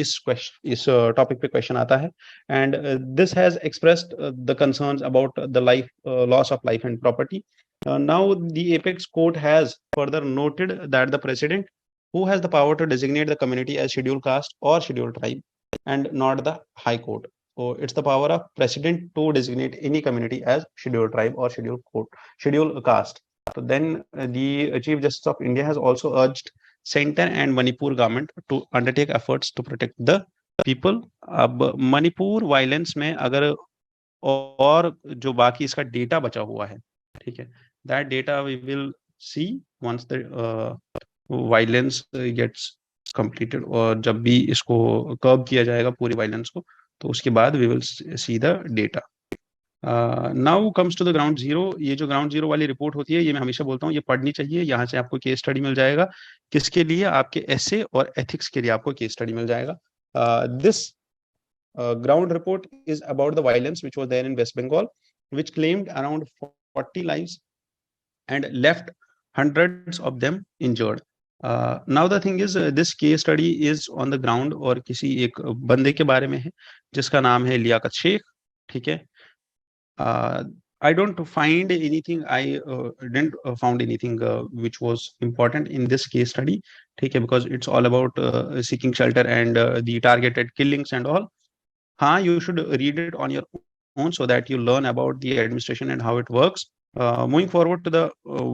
इस topic पे question आता है, and this has expressed the concerns about the life loss of life and property. Now the apex court has further noted that the president who has the power to designate the community as scheduled caste or scheduled tribe and not the high court. So it's the power of president to designate any community as scheduled tribe or scheduled caste. So then the chief justice of India has also urged center and Manipur government to undertake efforts to protect the people. अब Manipur violence में अगर और जो बाकी इसका data बचा हुआ है, ठीक है, that data we will see once the violence gets completed, और जब भी इसको कर्ब किया जाएगा पूरी वायलेंस को, तो उसके बाद we will see the data. Now comes to the ground zero. ये जो ग्राउंड जीरो वाली रिपोर्ट होती है, ये मैं हमेशा बोलता हूँ ये पढ़नी चाहिए. यहाँ से आपको केस स्टडी मिल जाएगा. किसके लिए? आपके एसे और एथिक्स के लिए आपको केस स्टडी मिल जाएगा. This ground report is about the violence which was there in West Bengal, which claimed around 40 lives and left hundreds of them injured. Now the thing is, this case study is on the ground, और किसी एक बंदे के बारे में है जिसका नाम है लियाकत शेख. ठीक है. I don't find anything. I didn't found anything which was important in this case study. Okay, because it's all about seeking shelter and the targeted killings and all. You should read it on your own so that you learn about the administration and how it works. Moving forward to the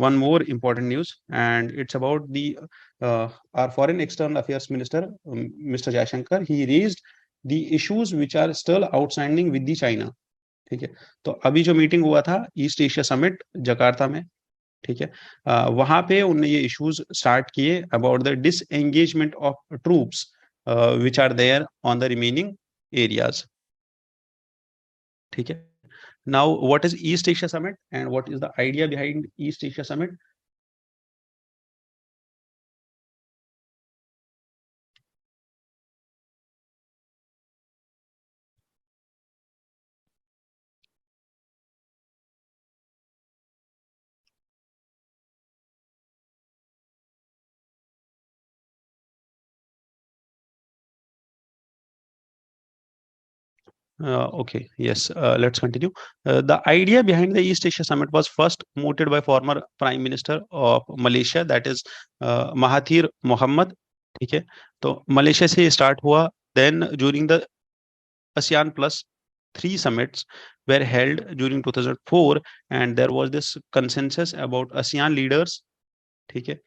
one more important news, and it's about the our foreign external affairs minister, Mr. Jaishankar. He raised the issues which are still outstanding with the China. ठीक है. तो अभी जो meeting हुआ था east Asia summit Jakarta में, ठीक है, वहां पे उन्होंने ये इश्यूज स्टार्ट किए about the disengagement of troops which are there on the remaining areas. ठीक है. Now what is East Asia Summit and what is the idea behind East Asia Summit? Okay, yes, let's continue. The idea behind the East Asia Summit was first mooted by former Prime Minister of Malaysia, that is Mahathir Mohamad. ठीक है, तो Malaysia से start हुआ. Then during the ASEAN plus 3 summits were held during 2004, and there was this consensus about ASEAN leaders, ठीक है,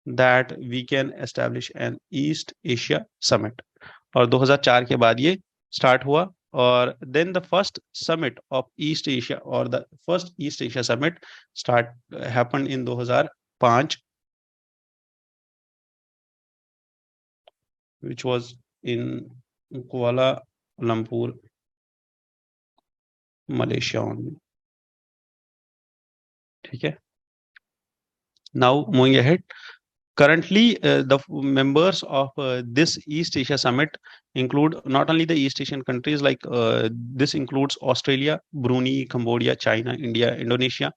that we can establish an East Asia Summit. और 2004 के बाद ये स्टार्ट हुआ. और then the first summit of East Asia और the first East Asia summit start happened in 2005, which was in Kuala Lumpur, Malaysia only. ठीक है. Now moving ahead. Currently, the members of this East Asia Summit include not only the East Asian countries, like this includes Australia, Brunei, Cambodia, China, India, Indonesia,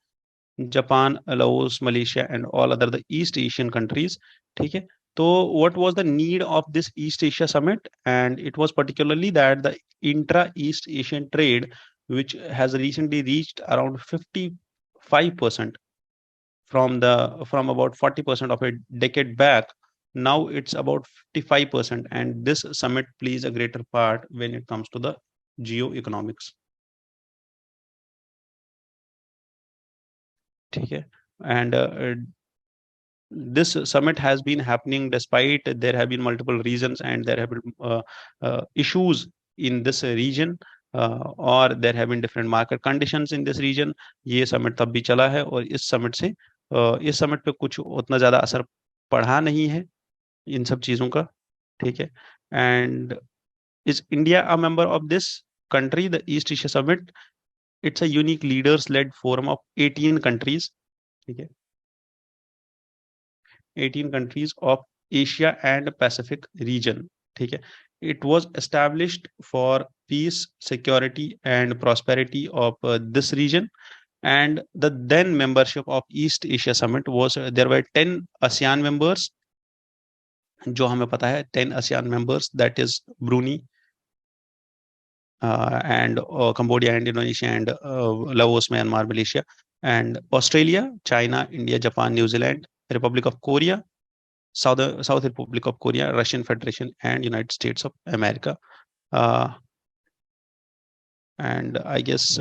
Japan, Laos, Malaysia, and all other the East Asian countries. ठीक है. So what was the need of this East Asia Summit? And it was particularly that the intra-East Asian trade, which has recently reached around 55%, from about 40% of a decade back. Now it's about 55%, and this summit plays a greater part when it comes to the geo-economics. ठीक है. And this summit has been happening despite there have been multiple reasons, and there have been issues in this region, or there have been different market conditions in this region. ये summit तब भी चला है, और इस summit पे कुछ उतना ज़्यादा असर पड़ा नहीं है इन सब चीज़ों का. ठीक है. And is India a member of this country, the East Asia Summit? It's a unique leaders-led forum of 18 countries. ठीक है. 18 countries of Asia and Pacific region. ठीक है. It was established for peace, security, and prosperity of this region. And the then membership of East Asia Summit was there were 10 ASEAN members. जो हमें पता है 10 ASEAN members, that is Brunei, and Cambodia and Indonesia and Laos, Myanmar, Malaysia, and Australia, China, India, Japan, New Zealand, Republic of Korea, South Republic of Korea, Russian Federation, and United States of America. And I guess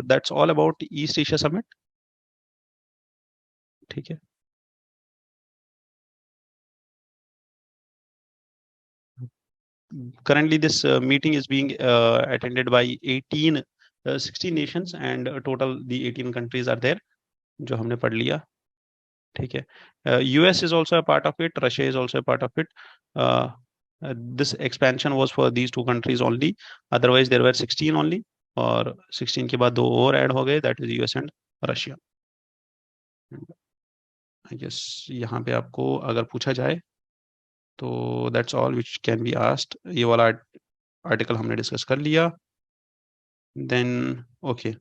that's all about East Asia Summit. ठीक है. Currently, this meeting is being attended by 16 nations, and total the 18 countries are there, जो हमने पढ़ लिया. ठीक है. US is also a part of it. Russia is also a part of it. This expansion was for these 2 countries only. Otherwise, there were 16 only. और 16 के बाद 2 और ऐड हो गए, that is US and Russia. I guess यहाँ पे आपको अगर पूछा जाए तो that's all which can be asked. ये वाला आर्टिकल हमने डिस्कस कर लिया. Then okay,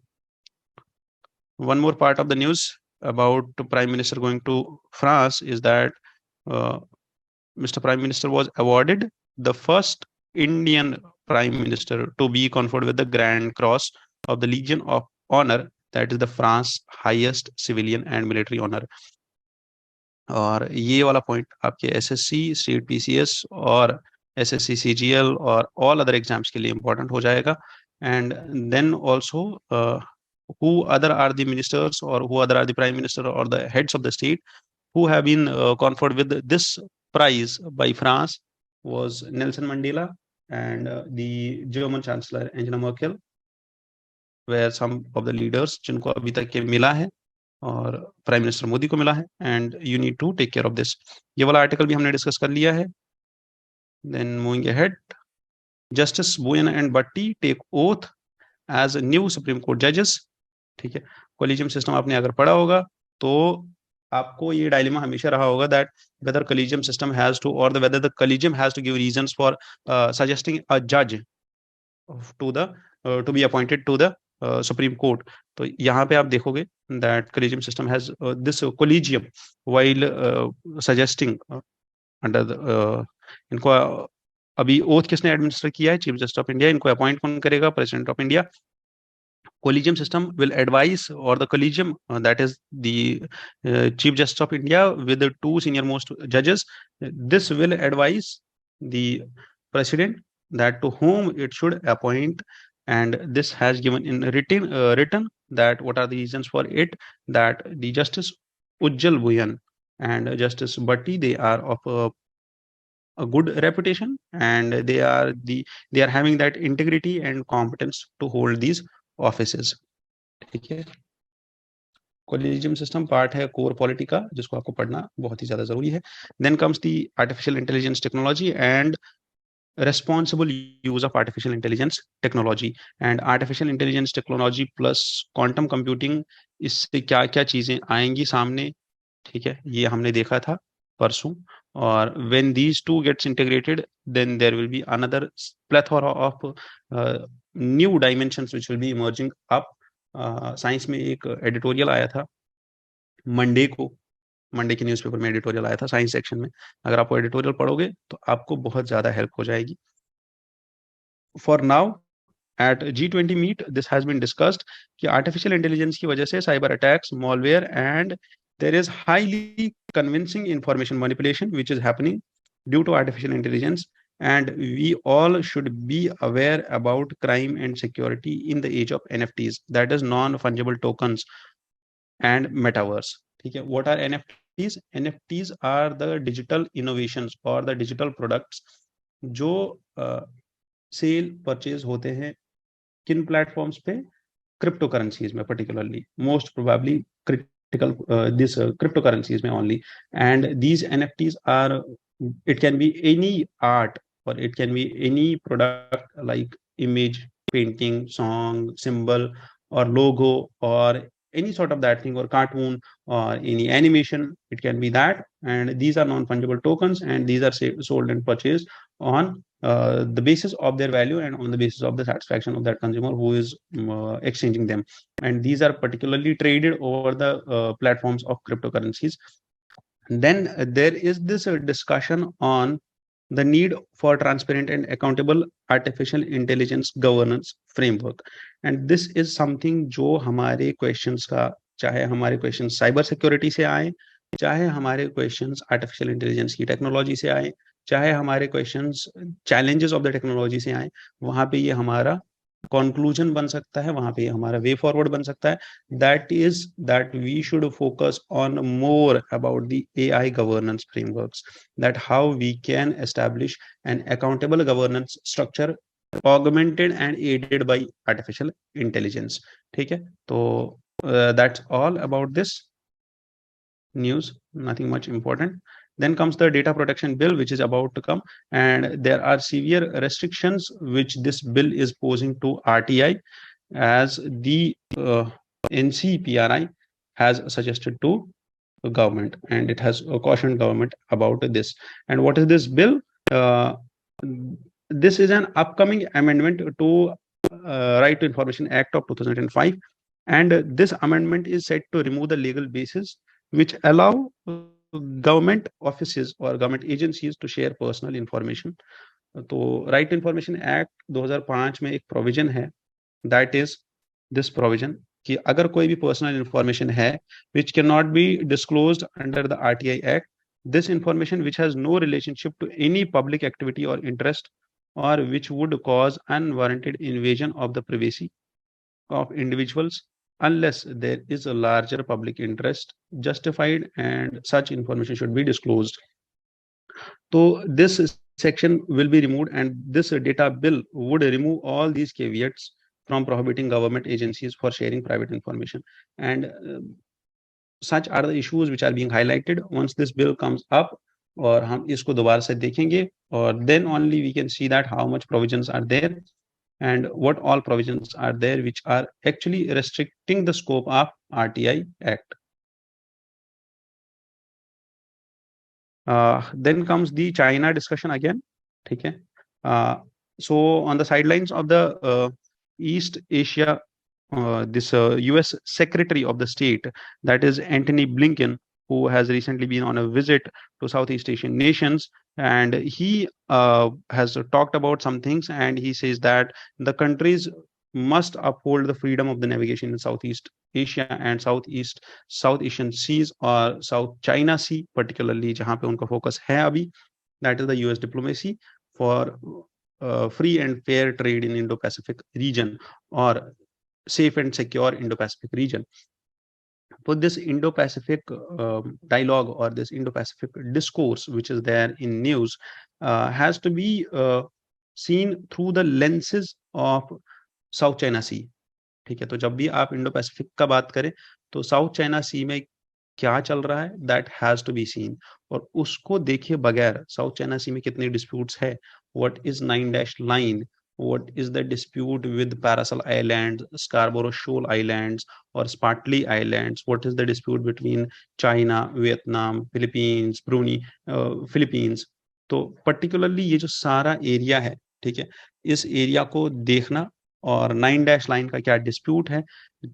one more part of the news about the Prime Minister going to France is that Mr. Prime Minister was awarded the first Indian Prime Minister to be conferred with the Grand Cross of the Legion of Honor, that is the France highest civilian and military honor. और ये वाला point आपके SSC, state PCS और SSC CGL और all other exams के लिए important हो जाएगा. And then also who other are the ministers, or who other are the prime minister or the heads of the state who have been conferred with this prize by France was Nelson Mandela and the German Chancellor Angela Merkel were some of the leaders जिनको अभी तक के मिला है, और prime minister Modi को मिला है. And you need to take care of this. ये वाला आर्टिकल भी हमने डिस्कस कर लिया है. Then moving ahead, justice Bhuyan and Bhatti take oath as new Supreme Court जजेस. ठीक है. कॉलेजियम सिस्टम आपने अगर पढ़ा होगा तो आपको ये डायलेमा हमेशा रहा होगा that whether collegium system has to, or whether the collegium has to give reasons for suggesting a judge to the to be appointed to the Supreme Court. तो यहाँ पे आप देखोगे that collegium system has this collegium while suggesting under the इनको अभी oath किसने administer किया है? Chief justice of India. इनको अपॉइंट कौन करेगा? President of India. Collegium system will advise, or the collegium, that is the Chief Justice of India with the two senior most judges, this will advise the president that to whom it should appoint, and this has given in written that what are the reasons for it, that the Justice Ujjal Bhuyan and Justice Bhatti, they are of a good reputation, and they are having that integrity and competence to hold these offices. ठीक है, collegium system part है core polity का, जिसको आपको पढ़ना बहुत ही ज्यादा जरूरी है। Then comes the artificial intelligence technology and responsible use of artificial intelligence technology, and artificial intelligence technology plus quantum computing, इससे क्या क्या चीजें आएंगी सामने, ठीक है, ये हमने देखा था परसों। और when these two gets integrated, then there will be another plethora of new dimensions which will be emerging up. Science में एक एडिटोरियल आया था मंडे को, मंडे के न्यूज़पेपर में एडिटोरियल आया था साइंस सेक्शन में। अगर आप वो एडिटोरियल पढ़ोगे तो आपको बहुत ज्यादा हेल्प हो जाएगी। For now at G20 meet this has been discussed कि आर्टिफिशियल इंटेलिजेंस की वजह से cyber attacks, malware and there is highly convincing information manipulation which is happening due to artificial intelligence, and we all should be aware about crime and security in the age of NFTs, that is non-fungible tokens and metaverse. ठीक है, what are NFTs? NFTs are the digital innovations or the digital products जो cell purchase होते हैं किन platforms पे? Crypto currencies में, particularly most probably critical this cryptocurrencies में only, and these NFTs are, it can be any art or it can be any product like image, painting, song, symbol or logo or any sort of that thing, or cartoon or any animation, it can be that, and these are non-fungible tokens, and these are sold and purchased on the basis of their value and on the basis of the satisfaction of that consumer who is exchanging them, and these are particularly traded over the platforms of cryptocurrencies. Then there is this discussion on the need for transparent and accountable artificial intelligence governance framework, and this is something जो हमारे questions का, चाहे हमारे questions cyber security से आए, चाहे हमारे questions artificial intelligence की technology से आए, चाहे हमारे questions challenges of the technology से आए, वहां पे ये हमारा कंक्लूजन बन सकता है, वहां पे ये हमारा वे फॉरवर्ड बन सकता है। That is that we should focus on more about the AI governance frameworks, that how we can establish an accountable governance structure augmented and aided by artificial intelligence. ठीक है, तो that's all about this news, nothing much important. Then comes the data protection bill, which is about to come, and there are severe restrictions which this bill is posing to RTI, as the NCPRI has suggested to the government, and it has cautioned government about this. And what is this bill? This is an upcoming amendment to Right to Information Act of 2005, and this amendment is set to remove the legal basis which allow government offices or government agencies to share personal information. तो right to information act 2005 में एक provision है, that is this provision कि अगर कोई भी personal information है which cannot be disclosed under the RTI Act, this information which has no relationship to any public activity or interest, or which would cause unwarranted invasion of the privacy of individuals, unless there is a larger public interest justified, and such information should be disclosed. So this section will be removed, and this data bill would remove all these caveats from prohibiting government agencies for sharing private information, and such are the issues which are being highlighted. Once this bill comes up, और हम इसको दोबारा से देखेंगे, और then only we can see that how much provisions are there and what all provisions are there which are actually restricting the scope of RTI Act. Then comes the China discussion again. Okay. So on the sidelines of the East Asia, this US Secretary of the State, that is Antony Blinken, who has recently been on a visit to Southeast Asian nations, and he has talked about some things, and he says that the countries must uphold the freedom of the navigation in Southeast Asia and South Asian seas or South China Sea, particularly जहाँ पे उनका focus है अभी, that is the US diplomacy for free and fair trade in Indo-Pacific region or safe and secure Indo-Pacific region. For this Indo-Pacific dialogue or this Indo-Pacific discourse, which is there in news, has to be seen through the lenses of South China Sea. ठीक है, तो जब भी आप Indo Pacific का बात करें तो साउथ चाइना सी में क्या चल रहा है, that has to be seen, और उसको देखे बगैर साउथ चाइना सी में कितने डिस्प्यूट्स है, what is 9 dash line, what is the dispute with Paracel Islands, Scarborough Shoal Islands, or Spratly Islands, what is the dispute between China, Vietnam, Philippines, Brunei, Philippines. तो particularly ये जो सारा area है, ठीक है, इस एरिया को देखना, और 9 डैश लाइन का क्या डिस्प्यूट है,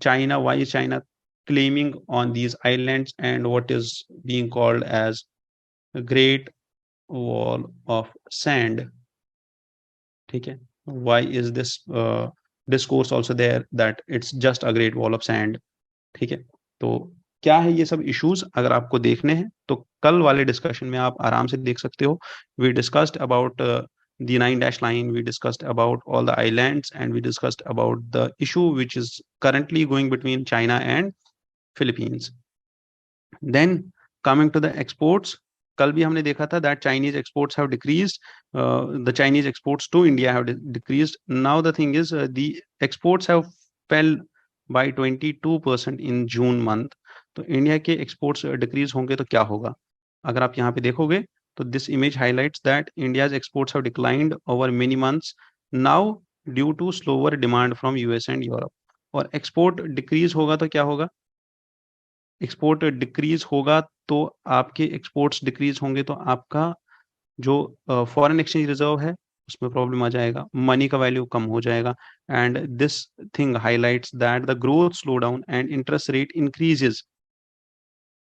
China, why China claiming on these islands, and what is being called as a Great Wall of Sand. ठीक है, why is this discourse also there that it's just a great wall of sand. ठीक है, तो क्या है ये सब issues, अगर आपको देखने हैं तो कल वाले डिस्कशन में आप आराम से देख सकते हो. We discussed about the 9 dash line, we discussed about all the islands, and we discussed about the issue which is currently going between China and Philippines. Then coming to the exports, कल भी हमने देखा था that Chinese exports have decreased, the Chinese exports to India have decreased. Now the thing is, the exports have fell by 22% in June month. तो India के exports decrease होंगे तो क्या होगा, अगर आप यहाँ पे देखोगे तो this image highlights that India's exports have declined over many months now due to slower demand from US and Europe. और export decrease होगा तो क्या होगा, एक्सपोर्ट डिक्रीज होगा तो आपके एक्सपोर्ट्स डिक्रीज होंगे तो आपका जो फॉरेन एक्सचेंज रिजर्व है उसमें प्रॉब्लम आ जाएगा, मनी का वैल्यू कम हो जाएगा. And this thing highlights that the growth slow down and interest rate increases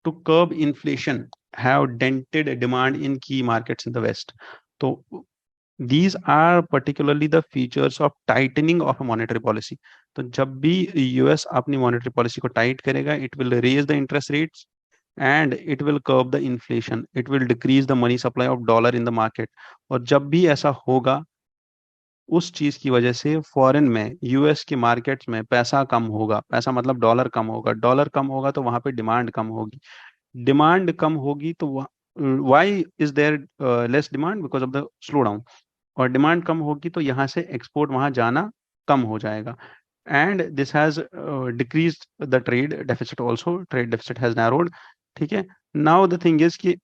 to curb inflation have dented demand in key markets in the West. So these are particularly the features of tightening of a monetary policy. तो जब भी US अपनी monetary policy को tight करेगा, it will raise the interest rates and it will curb the inflation, it will decrease the money supply of dollar in the market. और जब भी ऐसा होगा, उस चीज की वजह से फॉरेन में, यूएस के मार्केट्स में पैसा कम होगा, पैसा मतलब डॉलर कम होगा, डॉलर कम होगा तो वहां पे डिमांड कम होगी, डिमांड कम होगी तो why is there less demand, because of the slowdown. और डिमांड कम होगी तो यहाँ से एक्सपोर्ट वहां जाना कम हो जाएगा. And this has decreased the trade deficit also, trade deficit has narrowed. ठीक है, नाउ द थिंग इज कि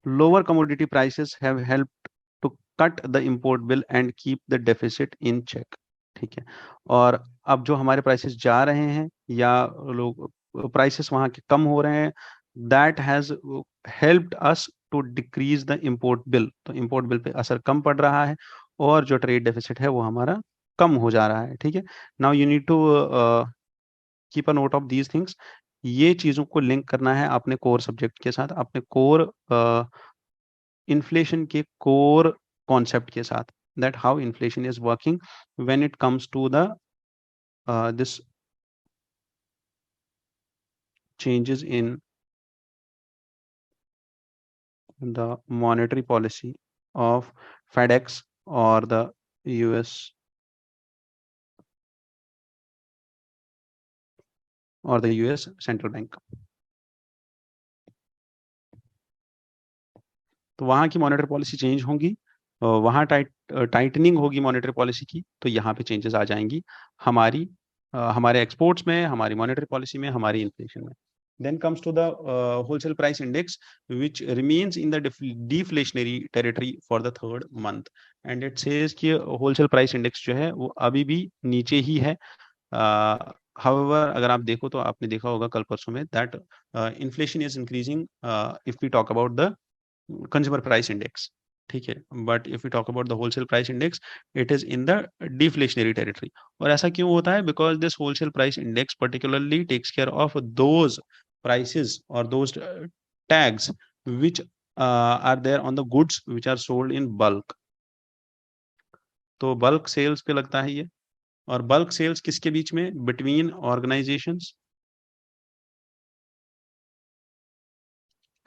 lower commodity prices have helped to cut the import bill and keep the deficit in check. ठीक है, और अब जो हमारे prices जा रहे हैं या लोग प्राइसेस वहां के कम हो रहे हैं, that has helped us to decrease the import bill. तो इंपोर्ट बिल पे असर कम पड़ रहा है और जो ट्रेड डेफिसिट है वो हमारा कम हो जा रहा है. ठीक है, now you need to keep a note of these things. ये चीजों को लिंक करना है अपने कोर सब्जेक्ट के साथ, अपने कोर इन्फ्लेशन के कोर कॉन्सेप्ट के साथ, that how inflation is working when it comes to the this changes in the monetary policy of FedEx or the US or the US Central Bank. तो वहाँ की monetary policy change होंगी, वहाँ tightening होगी monetary policy की, तो यहाँ पे चेंजेस आ जाएंगी हमारी हमारे एक्सपोर्ट्स में, हमारी मॉनेटरी पॉलिसी में, हमारी इन्फ्लेशन में. Then comes to the wholesale price index, which remains in the deflationary territory for the third month, and it says कि wholesale price index जो है वो अभी भी नीचे ही है. However, अगर आप देखो तो आपने देखा होगा कल परसों में that inflation is increasing if we talk about the consumer price index. ठीक है, but if you talk about the wholesale price index, it is in the deflationary territory. और ऐसा क्यों होता है, because this wholesale price index particularly takes care of those prices और those tags which are there on the goods which are sold in bulk. तो bulk sales पे लगता है ये, और बल्क सेल्स किसके बीच में? Between organisations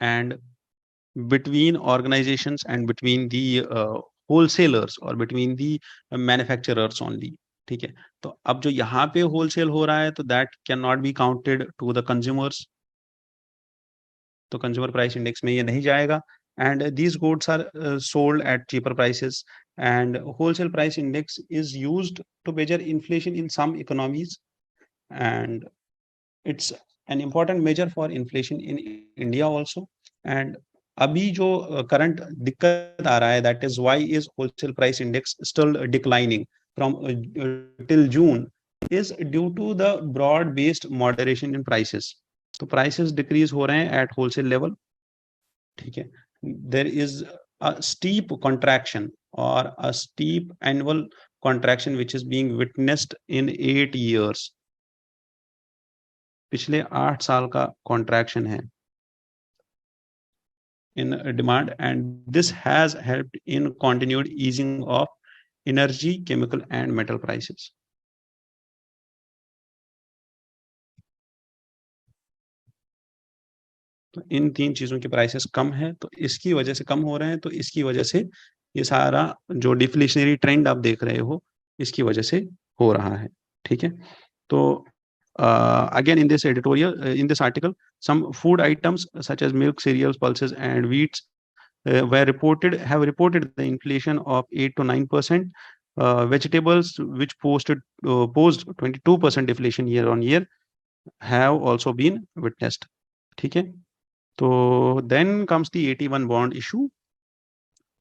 and between organizations and between the wholesalers or between the manufacturers only. ठीक है, तो अब जो यहाँ पे होलसेल हो रहा है तो that can not be counted to the consumers, तो कंज्यूमर प्राइस इंडेक्स में ये नहीं जाएगा. And these goods are sold at cheaper prices, and wholesale price index is used to measure inflation in some economies, and it's an important measure for inflation in India also. And अभी जो current दिक्कत आ रहा है, that is why is wholesale price index still declining from till June, is due to the broad based moderation in prices. तो prices decrease हो रहे हैं at wholesale level. ठीक है, there is a steep contraction or a steep annual contraction which is being witnessed in 8 years. पिछले 8 साल का contraction है in demand, and this has helped in continued easing of energy, chemical and metal prices. तो इन 3 चीजों के prices कम है, तो इसकी वजह से कम हो रहे हैं, तो इसकी वजह से ये सारा जो डिफ्लेशनरी ट्रेंड आप देख रहे हो, इसकी वजह से हो रहा है. ठीक है, तो again in this editorial, in this article, some food items such as milk, cereals, pulses and wheats have reported the inflation of 8 to 9%. Vegetables which posed 22% deflation year on year have also been witnessed. ठीक है, तो then comes the AT1 bond issue.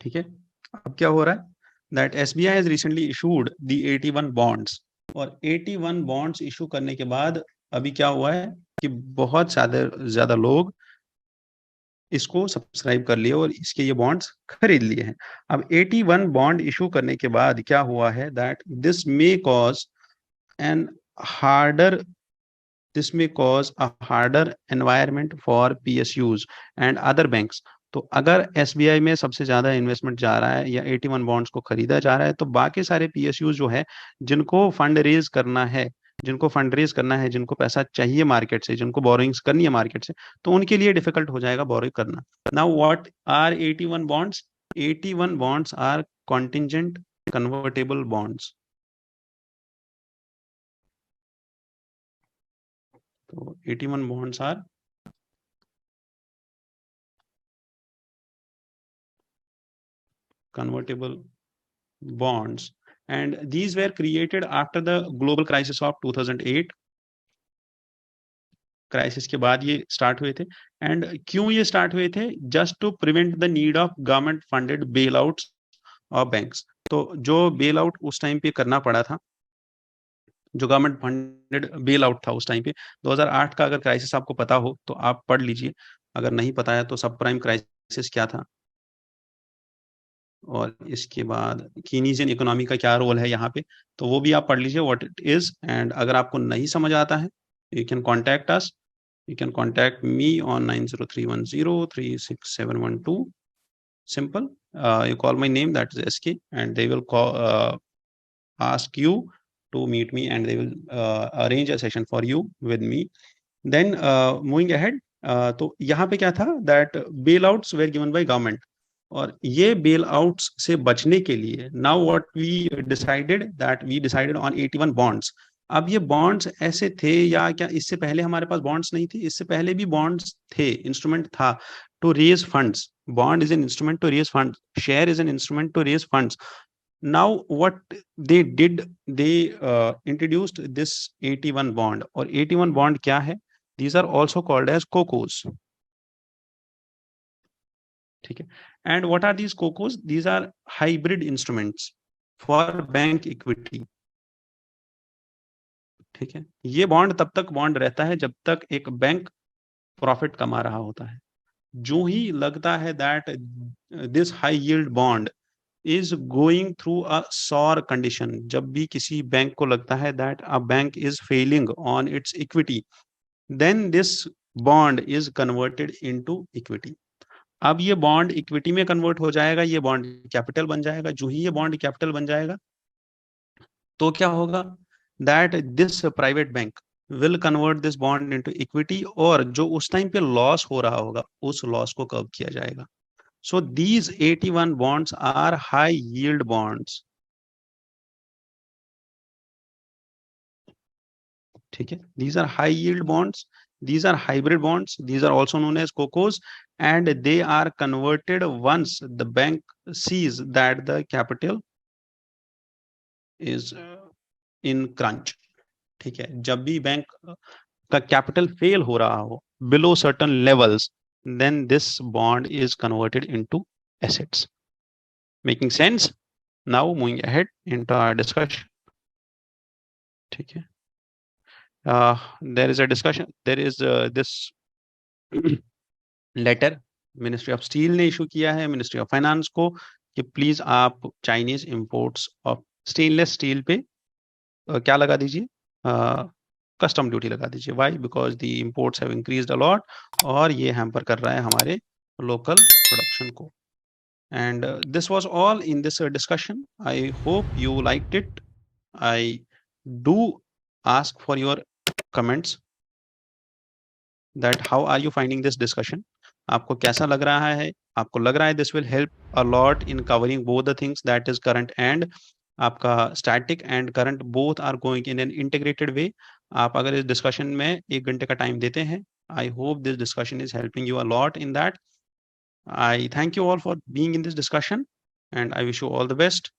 ठीक है, अब क्या हो रहा है? That SBI has recently issued the AT1 bonds, और 81 बॉन्ड्स इशू करने के बाद अभी क्या हुआ है कि बहुत ज्यादा लोग इसको सब्सक्राइब कर लिए और इसके ये बॉन्ड्स खरीद लिए हैं. अब 81 बॉन्ड इशू करने के बाद क्या हुआ है, that this may cause a harder environment for PSUs and other banks. तो अगर SBI में सबसे ज्यादा इन्वेस्टमेंट जा रहा है या 81 बॉन्ड्स को खरीदा जा रहा है, तो बाकी सारे PSUs जो है, जिनको फंड रेज करना है, जिनको पैसा चाहिए मार्केट से, जिनको बोरोइंग्स करनी है मार्केट से, तो उनके लिए डिफिकल्ट हो जाएगा बोरो करना. Now what are 81 bonds? 81 bonds are contingent convertible bonds. तो 81 bonds are convertible bonds, and these were created after the global crisis of 2008. Crisis के बाद ये स्टार्ट हुए थे. एंड क्यों ये स्टार्ट हुए थे? Just to prevent the need of government funded bail outs of banks. तो जो बेल आउट उस टाइम पे करना पड़ा था, जो गवर्नमेंट फंडेड बेल आउट था उस टाइम पे, 2008 का अगर क्राइसिस आपको पता हो तो आप पढ़ लीजिए, अगर नहीं पता है तो सब प्राइम क्राइसिस क्या था, और इसके बाद कीनीजियन इकोनॉमी का क्या रोल है यहाँ पे, तो वो भी आप पढ़ लीजिए व्हाट इट इज. एंड अगर आपको नहीं समझ आता है, you can contact us, you can contact me on 90310367112. Simple. You call my name, that is SK, and they will ask you to meet me, and they will arrange a session for you with me. Then moving ahead, तो यहाँ पे क्या था, that bailouts were given by government, और ये bell outs से बचने के लिए now what we decided, that we decided on 81 bonds. अब ये बॉन्ड्स ऐसे थे, या क्या इससे पहले हमारे पास बॉन्ड्स नहीं थी? इससे पहले भी बॉन्ड्स थे, इंस्ट्रूमेंट था to raise funds. Bond is an instrument to raise funds, share is an instrument to raise funds. Now what they did, they introduced this 81 bond. और 81 बॉन्ड क्या है? These are also called as CoCos. ठीक है, and what are these CoCos? These are hybrid instruments for bank equity. ठीक है, ये bond तब तक बॉन्ड रहता है जब तक एक बैंक प्रॉफिट कमा रहा होता है. जो ही लगता है that this high yield bond is going through a sore condition, जब भी किसी बैंक को लगता है that a bank is failing on its equity, then this bond is converted into equity. अब ये बॉन्ड इक्विटी में कन्वर्ट हो जाएगा, ये बॉन्ड कैपिटल बन जाएगा। जो ही ये बॉन्ड कैपिटल बन जाएगा तो क्या होगा, that this private bank will convert this bond into equity, और जो उस टाइम पे लॉस हो रहा होगा उस लॉस को कव किया जाएगा। So these 81 bonds are high yield bonds. ठीक है, these are high yield bonds, these are hybrid bonds, these are also known as COCOs, and they are converted once the bank sees that the capital is in crunch. ठीक है, जब भी bank का capital fail हो रहा हो below certain levels, then this bond is converted into assets. Making sense? Now moving ahead into our discussion. ठीक है, there is a discussion, there is this letter ministry of steel ने issue किया है ministry of finance को कि please आप Chinese imports of stainless steel पे क्या लगा दीजिए, कस्टम ड्यूटी लगा दीजिए। Why? Because the imports have increased a lot, और ये हैम्पर कर रहा है हमारे लोकल प्रोडक्शन को। And this was all in this discussion. I hope you liked it. I do ask for your comments that how are you finding this discussion? आपको कैसा लग रहा है? आपको लग रहा है this will help a lot in covering both the things, that is current and आपका static and current both are going in an integrated way. आप अगर इस discussion में 1 घंटे का time देते हैं, I hope this discussion is helping you a lot in that. I thank you all for being in this discussion and I wish you all the best.